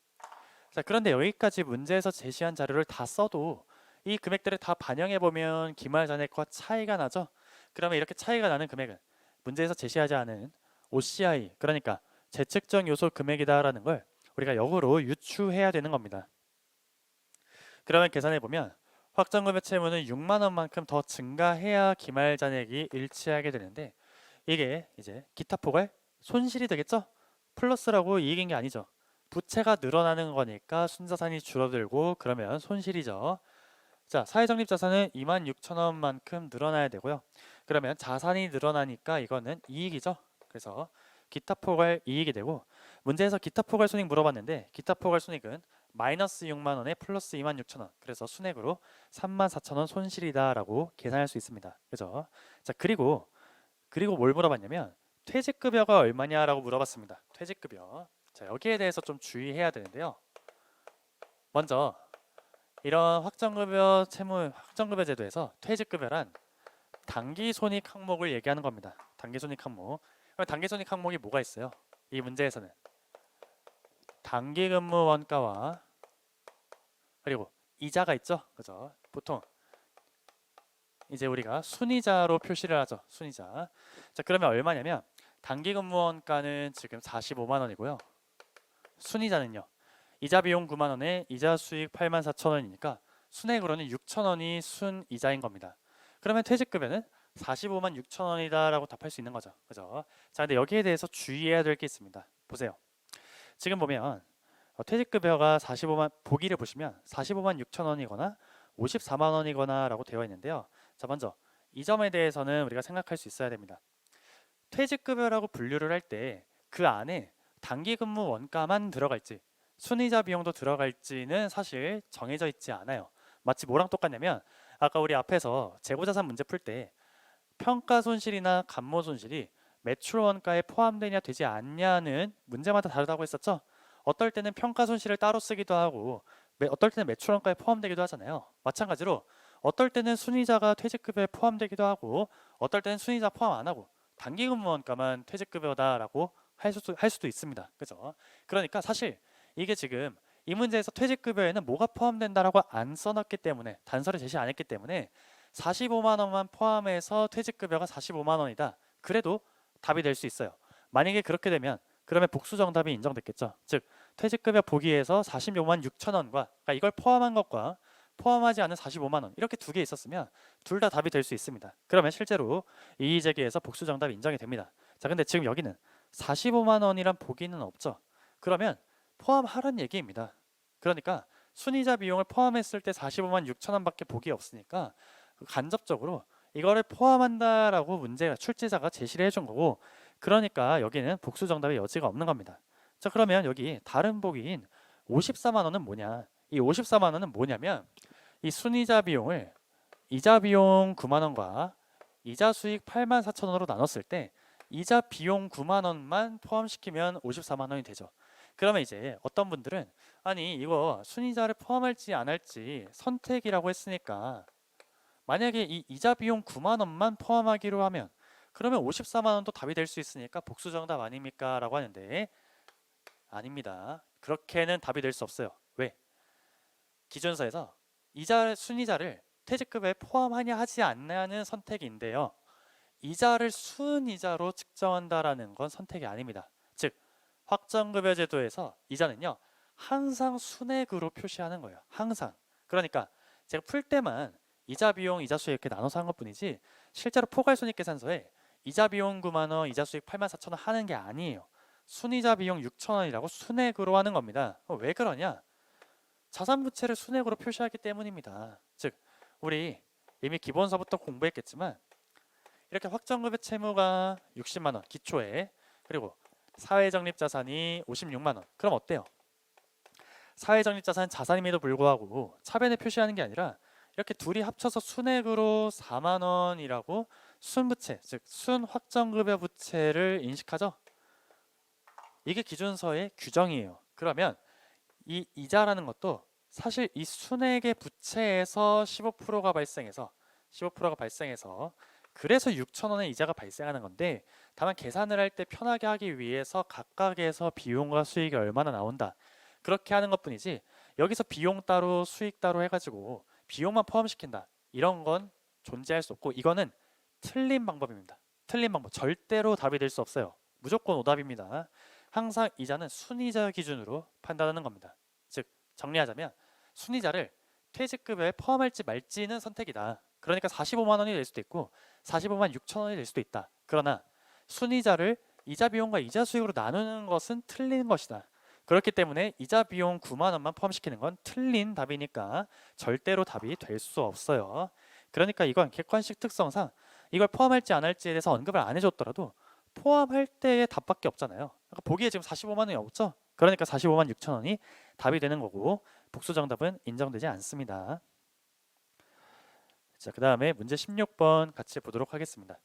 Speaker 1: 자, 그런데 여기까지 문제에서 제시한 자료를 다 써도 이 금액들을 다 반영해 보면 기말잔액과 차이가 나죠. 그러면 이렇게 차이가 나는 금액은 문제에서 제시하지 않은 OCI, 그러니까 재측정 요소 금액이다라는 걸 우리가 역으로 유추해야 되는 겁니다. 그러면 계산해 보면 확정금의 채무는 6만 원만큼 더 증가해야 기말잔액이 일치하게 되는데 이게 이제 기타 포괄 손실이 되겠죠? 플러스라고 이익인 게 아니죠. 부채가 늘어나는 거니까 순자산이 줄어들고 그러면 손실이죠. 자, 사회적립자산은 2만 6천 원만큼 늘어나야 되고요. 그러면 자산이 늘어나니까 이거는 이익이죠. 그래서 기타 포괄 이익이 되고 문제에서 기타 포괄 손익 물어봤는데 기타 포괄 손익은 마이너스 6만 원에 플러스 2만 6천 원. 그래서 순액으로 3만 4천 원 손실이다라고 계산할 수 있습니다. 그죠? 자, 그리고 뭘 물어봤냐면 퇴직급여가 얼마냐라고 물어봤습니다. 퇴직급여. 자, 여기에 대해서 좀 주의해야 되는데요. 먼저 이런 확정급여 제도에서 퇴직급여란 단기손익 항목을 얘기하는 겁니다. 단기손익 항목. 그럼 단기손익 항목이 뭐가 있어요? 이 문제에서는 단기근무 원가와 그리고 이자가 있죠. 그죠? 보통 이제 우리가 순이자로 표시를 하죠. 순이자. 자, 그러면 얼마냐면 단기근무 원가는 지금 45만 원이고요. 순이자는요. 이자 비용 9만 원에 이자 수익 84,000원이니까 순액으로는 6천 원이 순이자인 겁니다. 그러면 퇴직급여는 45만 6천 원이다라고 답할 수 있는 거죠. 그죠? 자, 근데 여기에 대해서 주의해야 될 게 있습니다. 보세요. 지금 보면 퇴직급여가 45만 보기를 보시면 45만 6천 원이거나 54만 원이거나 라고 되어 있는데요. 자, 먼저 이 점에 대해서는 우리가 생각할 수 있어야 됩니다. 퇴직급여라고 분류를 할 때 그 안에 단기근무 원가만 들어갈지 순이자 비용도 들어갈지는 사실 정해져 있지 않아요. 마치 뭐랑 똑같냐면 아까 우리 앞에서 재고자산 문제 풀 때 평가 손실이나 감모 손실이 매출 원가에 포함되냐 되지 않냐는 문제마다 다르다고 했었죠. 어떨 때는 평가 손실을 따로 쓰기도 하고 어떨 때는 매출 원가에 포함되기도 하잖아요. 마찬가지로 어떨 때는 순이자가 퇴직급여에 포함되기도 하고 어떨 때는 순이자 포함 안 하고 단기근무 원가만 퇴직급여다라고 할 수도 있습니다. 그죠? 그러니까 사실 이게 지금 이 문제에서 퇴직급여에는 뭐가 포함된다라고 안 써놨기 때문에 단서를 제시 안 했기 때문에 45만 원만 포함해서 퇴직급여가 45만 원이다. 그래도 답이 될 수 있어요. 만약에 그렇게 되면 그러면 복수 정답이 인정됐겠죠. 즉 퇴직급여 보기에서 46만 6천 원과 그러니까 이걸 포함한 것과 포함하지 않은 45만 원 이렇게 두 개 있었으면 둘 다 답이 될 수 있습니다. 그러면 실제로 이의제기에서 복수 정답이 인정이 됩니다. 자, 근데 지금 여기는 45만 원이란 보기는 없죠. 그러면 포함하란 얘기입니다. 그러니까 순이자 비용을 포함했을 때 45만 6천 원밖에 보기 없으니까 간접적으로 이거를 포함한다라고 문제가 출제자가 제시를 해준 거고 그러니까 여기는 복수 정답의 여지가 없는 겁니다. 자, 그러면 여기 다른 보기인 54만 원은 뭐냐? 이 54만 원은 뭐냐면 이 순이자 비용을 이자 비용 9만 원과 이자 수익 8만 4천 원으로 나눴을 때 이자 비용 9만 원만 포함시키면 54만 원이 되죠. 그러면 이제 어떤 분들은 아니 이거 순이자를 포함할지 안 할지 선택이라고 했으니까 만약에 이 이자 비용 9만 원만 포함하기로 하면 그러면 54만 원도 답이 될 수 있으니까 복수 정답 아닙니까? 라고 하는데 아닙니다. 그렇게는 답이 될 수 없어요. 왜? 기준서에서 순이자를 퇴직급여에 포함하냐 하지 않냐는 선택인데요. 이자를 순이자로 측정한다라는 건 선택이 아닙니다. 즉 확정급여 제도에서 이자는요 항상 순액으로 표시하는 거예요. 항상. 그러니까 제가 풀 때만 이자 비용, 이자 수익 이렇게 나눠서 한 것뿐이지 실제로 포괄손익계산서에 이자 비용 9만 원, 이자 수익 8만 4천 원 하는 게 아니에요. 순이자 비용 6천 원이라고 순액으로 하는 겁니다. 왜 그러냐? 자산부채를 순액으로 표시하기 때문입니다. 즉 우리 이미 기본서부터 공부했겠지만 이렇게 확정급여 채무가 60만 원 기초에 그리고 사회적립자산이 56만 원 그럼 어때요? 사회적립자산 자산임에도 불구하고 차변에 표시하는 게 아니라 이렇게 둘이 합쳐서 순액으로 4만 원이라고 순부채 즉 순확정급여 부채를 인식하죠. 이게 기준서의 규정이에요. 그러면 이 이자라는 것도 사실 이 순액의 부채에서 15%가 발생해서 그래서 6천 원의 이자가 발생하는 건데 다만 계산을 할 때 편하게 하기 위해서 각각에서 비용과 수익이 얼마나 나온다 그렇게 하는 것뿐이지 여기서 비용 따로 수익 따로 해가지고 비용만 포함시킨다 이런 건 존재할 수 없고 이거는 틀린 방법입니다. 틀린 방법 절대로 답이 될 수 없어요. 무조건 오답입니다. 항상 이자는 순이자 기준으로 판단하는 겁니다. 즉 정리하자면 순이자를 퇴직급여에 포함할지 말지는 선택이다. 그러니까 45만 원이 될 수도 있고 45만 6천 원이 될 수도 있다. 그러나 순이자를 이자 비용과 이자 수익으로 나누는 것은 틀린 것이다. 그렇기 때문에 이자 비용 9만 원만 포함시키는 건 틀린 답이니까 절대로 답이 될 수 없어요. 그러니까 이건 객관식 특성상 이걸 포함할지 안 할지에 대해서 언급을 안 해줬더라도 포함할 때의 답밖에 없잖아요. 그러니까 보기에 지금 45만 원이 없죠? 그러니까 45만 6천 원이 답이 되는 거고 복수 정답은 인정되지 않습니다. 자, 그 다음에 문제 16번 같이 보도록 하겠습니다. 자,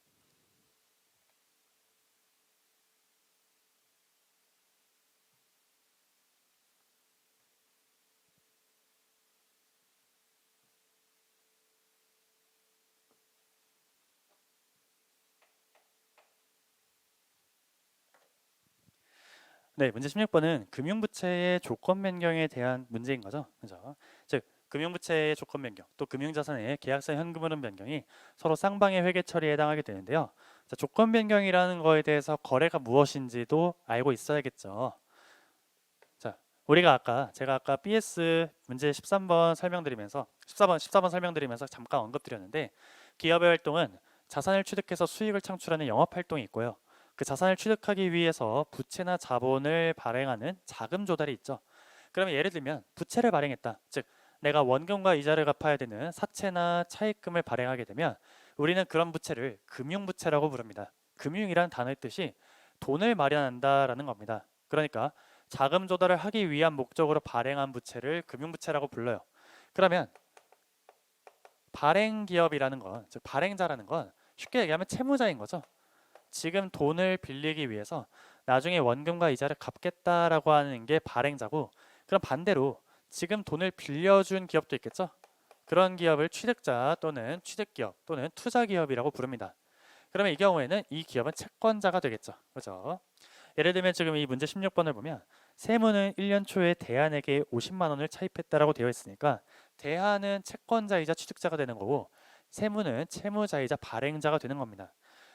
Speaker 1: 네, 문제 16번은 금융부채의 조건 변경에 대한 문제인 거죠. 그죠? 즉, 금융부채의 조건 변경, 또 금융자산의 계약서 현금 흐름 변경이 서로 쌍방의 회계 처리에 해당하게 되는데요. 자, 조건 변경이라는 거에 대해서 거래가 무엇인지도 알고 있어야겠죠. 자, 제가 아까 BS 문제 13번 설명드리면서 14번 설명드리면서 잠깐 언급드렸는데 기업의 활동은 자산을 취득해서 수익을 창출하는 영업 활동이 있고요. 그 자산을 취득하기 위해서 부채나 자본을 발행하는 자금 조달이 있죠. 그러면 예를 들면 부채를 발행했다. 즉 내가 원금과 이자를 갚아야 되는 사채나 차입금을 발행하게 되면 우리는 그런 부채를 금융부채라고 부릅니다. 금융이란 단어의 뜻이 돈을 마련한다라는 겁니다. 그러니까 자금 조달을 하기 위한 목적으로 발행한 부채를 금융부채라고 불러요. 그러면 발행 기업이라는 건, 즉 발행자라는 건 쉽게 얘기하면 채무자인 거죠. 지금 돈을 빌리기 위해서 나중에 원금과 이자를 갚겠다라고 하는 게 발행자고, 그럼 반대로 지금 돈을 빌려준 기업도 있겠죠. 그런 기업을 취득자 또는 취득기업 또는 투자기업이라고 부릅니다. 그러면 이 경우에는 이 기업은 채권자가 되겠죠. 그렇죠? 예를 들면 지금 이 문제 16번을 보면 세무는 1년 초에 대한에게 50만 원을 차입했다라고 되어 있으니까 대한은 채권자이자 취득자가 되는 거고 세무는 채무자이자 발행자가 되는 겁니다.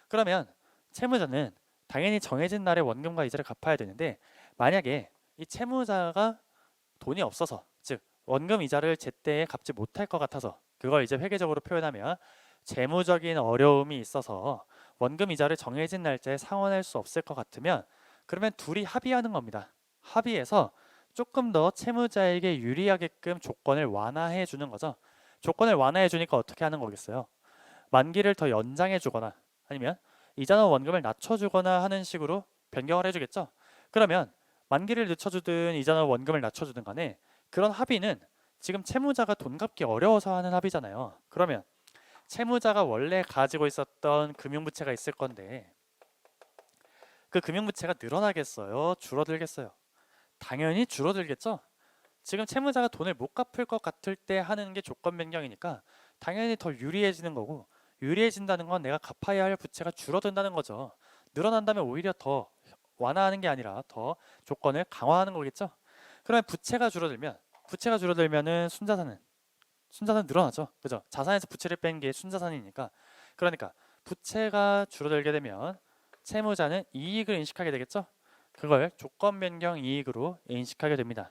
Speaker 1: 그러면 채무자는 당연히 정해진 날에 원금과 이자를 갚아야 되는데 만약에 이 채무자가 돈이 없어서 즉 원금 이자를 제때에 갚지 못할 것 같아서 그걸 이제 회계적으로 표현하면 재무적인 어려움이 있어서 원금 이자를 정해진 날짜에 상환할 수 없을 것 같으면 그러면 둘이 합의하는 겁니다. 합의해서 조금 더 채무자에게 유리하게끔 조건을 완화해 주는 거죠. 조건을 완화해 주니까 어떻게 하는 거겠어요? 만기를 더 연장해 주거나 아니면 이자나 원금을 낮춰 주거나 하는 식으로 변경을 해 주겠죠. 그러면 만기를 늦춰 주든 이자나 원금을 낮춰 주든 간에 그런 합의는 지금 채무자가 돈 갚기 어려워서 하는 합의잖아요. 그러면 채무자가 원래 가지고 있었던 금융부채가 있을 건데 그 금융부채가 늘어나겠어요? 줄어들겠어요? 당연히 줄어들겠죠? 지금 채무자가 돈을 못 갚을 것 같을 때 하는 게 조건 변경이니까 당연히 더 유리해지는 거고 유리해진다는 건 내가 갚아야 할 부채가 줄어든다는 거죠. 늘어난다면 오히려 더 완화하는 게 아니라 더 조건을 강화하는 거겠죠? 그러면 부채가 줄어들면은 순자산 늘어나죠. 그죠? 자산에서 부채를 뺀 게 순자산이니까. 그러니까 부채가 줄어들게 되면 채무자는 이익을 인식하게 되겠죠. 그걸 조건 변경 이익으로 인식하게 됩니다.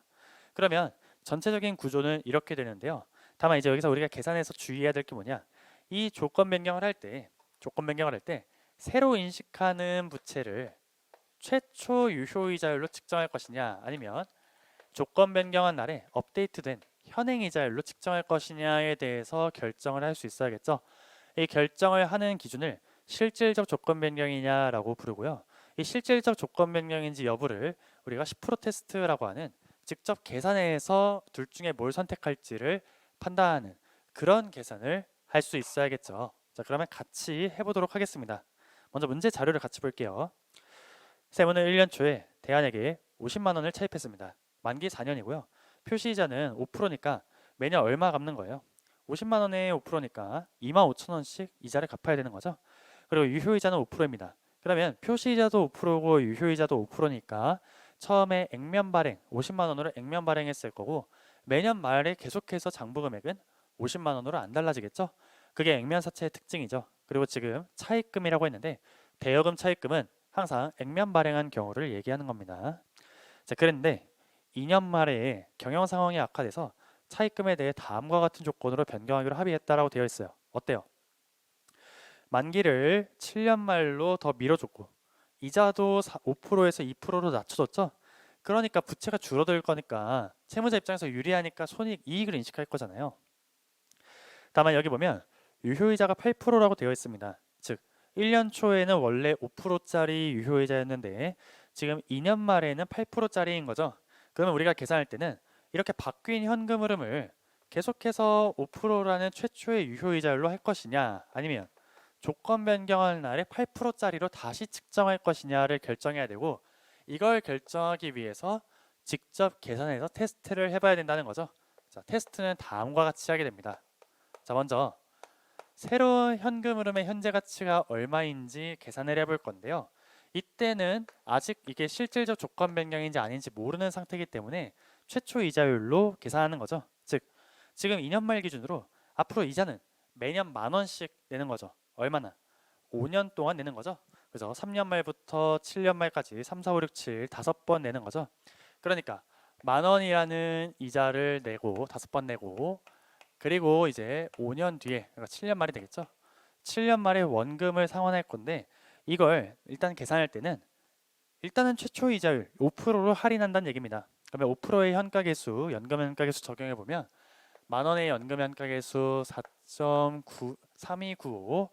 Speaker 1: 그러면 전체적인 구조는 이렇게 되는데요. 다만 이제 여기서 우리가 계산해서 주의해야 될 게 뭐냐? 이 조건 변경을 할 때 새로 인식하는 부채를 최초 유효이자율로 측정할 것이냐 아니면 조건 변경한 날에 업데이트된 현행이자율로 측정할 것이냐에 대해서 결정을 할 수 있어야겠죠. 이 결정을 하는 기준을 실질적 조건 변경이냐라고 부르고요. 이 실질적 조건 변경인지 여부를 우리가 10% 테스트라고 하는 직접 계산해서 둘 중에 뭘 선택할지를 판단하는 그런 계산을 할 수 있어야겠죠. 자, 그러면 같이 해보도록 하겠습니다. 먼저 문제 자료를 같이 볼게요. 세무는 1년 초에 대한에게 50만 원을 차입했습니다. 만기 4년이고요. 표시이자는 5%니까 매년 얼마 갚는 거예요? 50만 원에 5%니까 2만 5천 원씩 이자를 갚아야 되는 거죠. 그리고 유효이자는 5%입니다. 그러면 표시이자도 5%고 유효이자도 5%니까 처음에 액면 발행 50만 원으로 액면 발행했을 거고 매년 말에 계속해서 장부 금액은 50만 원으로 안 달라지겠죠? 그게 액면 사채의 특징이죠. 그리고 지금 차입금이라고 했는데 대여금 차입금은 항상 액면 발행한 경우를 얘기하는 겁니다. 자, 그런데 2년 말에 경영 상황이 악화돼서 차입금에 대해 다음과 같은 조건으로 변경하기로 합의했다라고 되어 있어요. 어때요? 만기를 7년 말로 더 밀어줬고 이자도 5%에서 2%로 낮춰줬죠. 그러니까 부채가 줄어들 거니까 채무자 입장에서 유리하니까 손익 이익을 인식할 거잖아요. 다만 여기 보면 유효이자가 8%라고 되어 있습니다. 즉 1년 초에는 원래 5%짜리 유효이자였는데 지금 2년 말에는 8%짜리인 거죠. 그러면 우리가 계산할 때는 이렇게 바뀐 현금 흐름을 계속해서 5%라는 최초의 유효이자율로 할 것이냐 아니면 조건 변경할 날에 8%짜리로 다시 측정할 것이냐를 결정해야 되고 이걸 결정하기 위해서 직접 계산해서 테스트를 해봐야 된다는 거죠. 자, 테스트는 다음과 같이 하게 됩니다. 자, 먼저 새로운 현금 흐름의 현재 가치가 얼마인지 계산을 해볼 건데요. 이때는 아직 이게 실질적 조건 변경인지 아닌지 모르는 상태이기 때문에 최초 이자율로 계산하는 거죠. 즉 지금 2년 말 기준으로 앞으로 이자는 매년 10,000원씩 내는 거죠. 얼마나? 5년 동안 내는 거죠. 그래서 3년 말부터 7년 말까지 3, 4, 5, 6, 7 5번 내는 거죠. 그러니까 10,000원이라는 이자를 내고 5번 내고, 그리고 이제 5년 뒤에, 그러니까 7년 말이 되겠죠. 7년 말에 원금을 상환할 건데, 이걸 일단 계산할 때는 일단은 최초 이자율 5%로 할인한다는 얘기입니다. 그러면 5%의 현가계수, 연금 현가계수 적용해 보면 10,000원의 연금 현가계수 4.3295,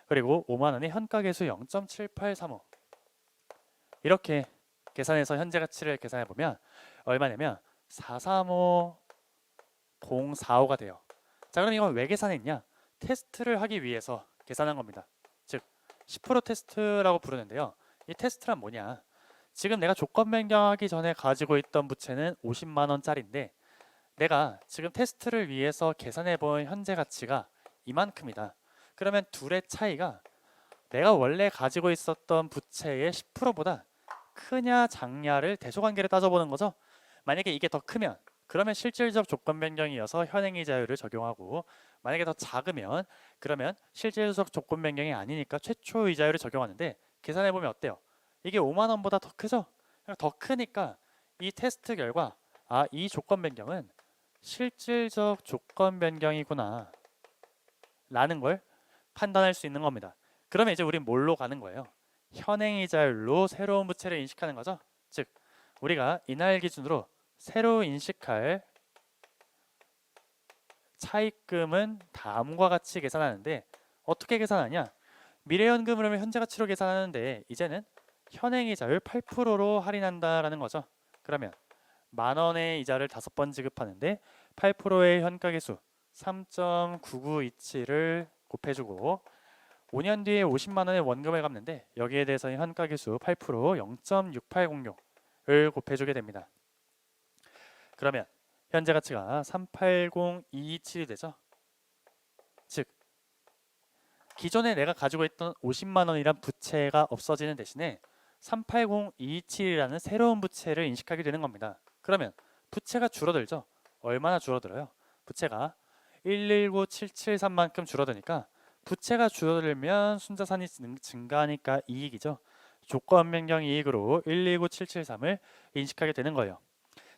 Speaker 1: 그리고 50,000원의 현가계수 0.7835, 이렇게 계산해서 현재 가치를 계산해 보면 얼마냐면 435045가 돼요. 자, 그럼 이건 왜 계산했냐? 테스트를 하기 위해서 계산한 겁니다. 즉 10% 테스트라고 부르는데요. 이 테스트란 뭐냐? 지금 내가 조건 변경하기 전에 가지고 있던 부채는 50만 원짜리인데, 내가 지금 테스트를 위해서 계산해 본 현재 가치가 이만큼이다. 그러면 둘의 차이가 내가 원래 가지고 있었던 부채의 10%보다 크냐 작냐를 대소관계를 따져보는 거죠. 만약에 이게 더 크면 그러면 실질적 조건 변경이어서 현행이자율을 적용하고, 만약에 더 작으면 그러면 실질적 조건 변경이 아니니까 최초 이자율을 적용하는데, 계산해 보면 어때요? 이게 5만 원보다 더 크죠? 더 크니까 이 테스트 결과 이 조건 변경은 실질적 조건 변경이구나 라는 걸 판단할 수 있는 겁니다. 그러면 이제 우린 뭘로 가는 거예요? 현행이자율로 새로운 부채를 인식하는 거죠. 즉 우리가 이날 기준으로 새로 인식할 차입금은 다음과 같이 계산하는데, 어떻게 계산하냐? 미래연금을 하면 현재 가치로 계산하는데 이제는 현행이자율 8%로 할인한다라는 거죠. 그러면 10,000원의 이자를 5번 지급하는데 8%의 현가계수 3.9927을 곱해주고, 5년 뒤에 50만 원의 원금을 갚는데 여기에 대해서는 현가계수 8% 0.6806을 곱해주게 됩니다. 그러면 현재 가치가 380227이 되죠. 즉 기존에 내가 가지고 있던 50만 원이란 부채가 없어지는 대신에 380227이라는 새로운 부채를 인식하게 되는 겁니다. 그러면 부채가 줄어들죠. 얼마나 줄어들어요? 부채가 119773만큼 줄어드니까, 부채가 줄어들면 순자산이 증가하니까 이익이죠. 조건 변경 이익으로 119773을 인식하게 되는 거예요.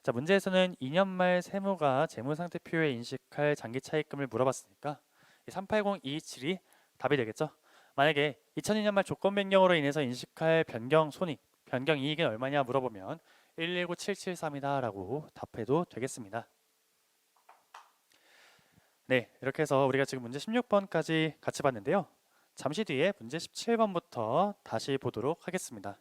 Speaker 1: 자, 문제에서는 2년 말 세무가 재무상태표에 인식할 장기 차입금을 물어봤으니까 380227이 답이 되겠죠. 만약에 2002년 말 조건 변경으로 인해서 인식할 변경 손익, 변경 이익은 얼마냐 물어보면 119773이다 라고 답해도 되겠습니다. 네, 이렇게 해서 우리가 지금 문제 16번까지 같이 봤는데요. 잠시 뒤에 문제 17번부터 다시 보도록 하겠습니다.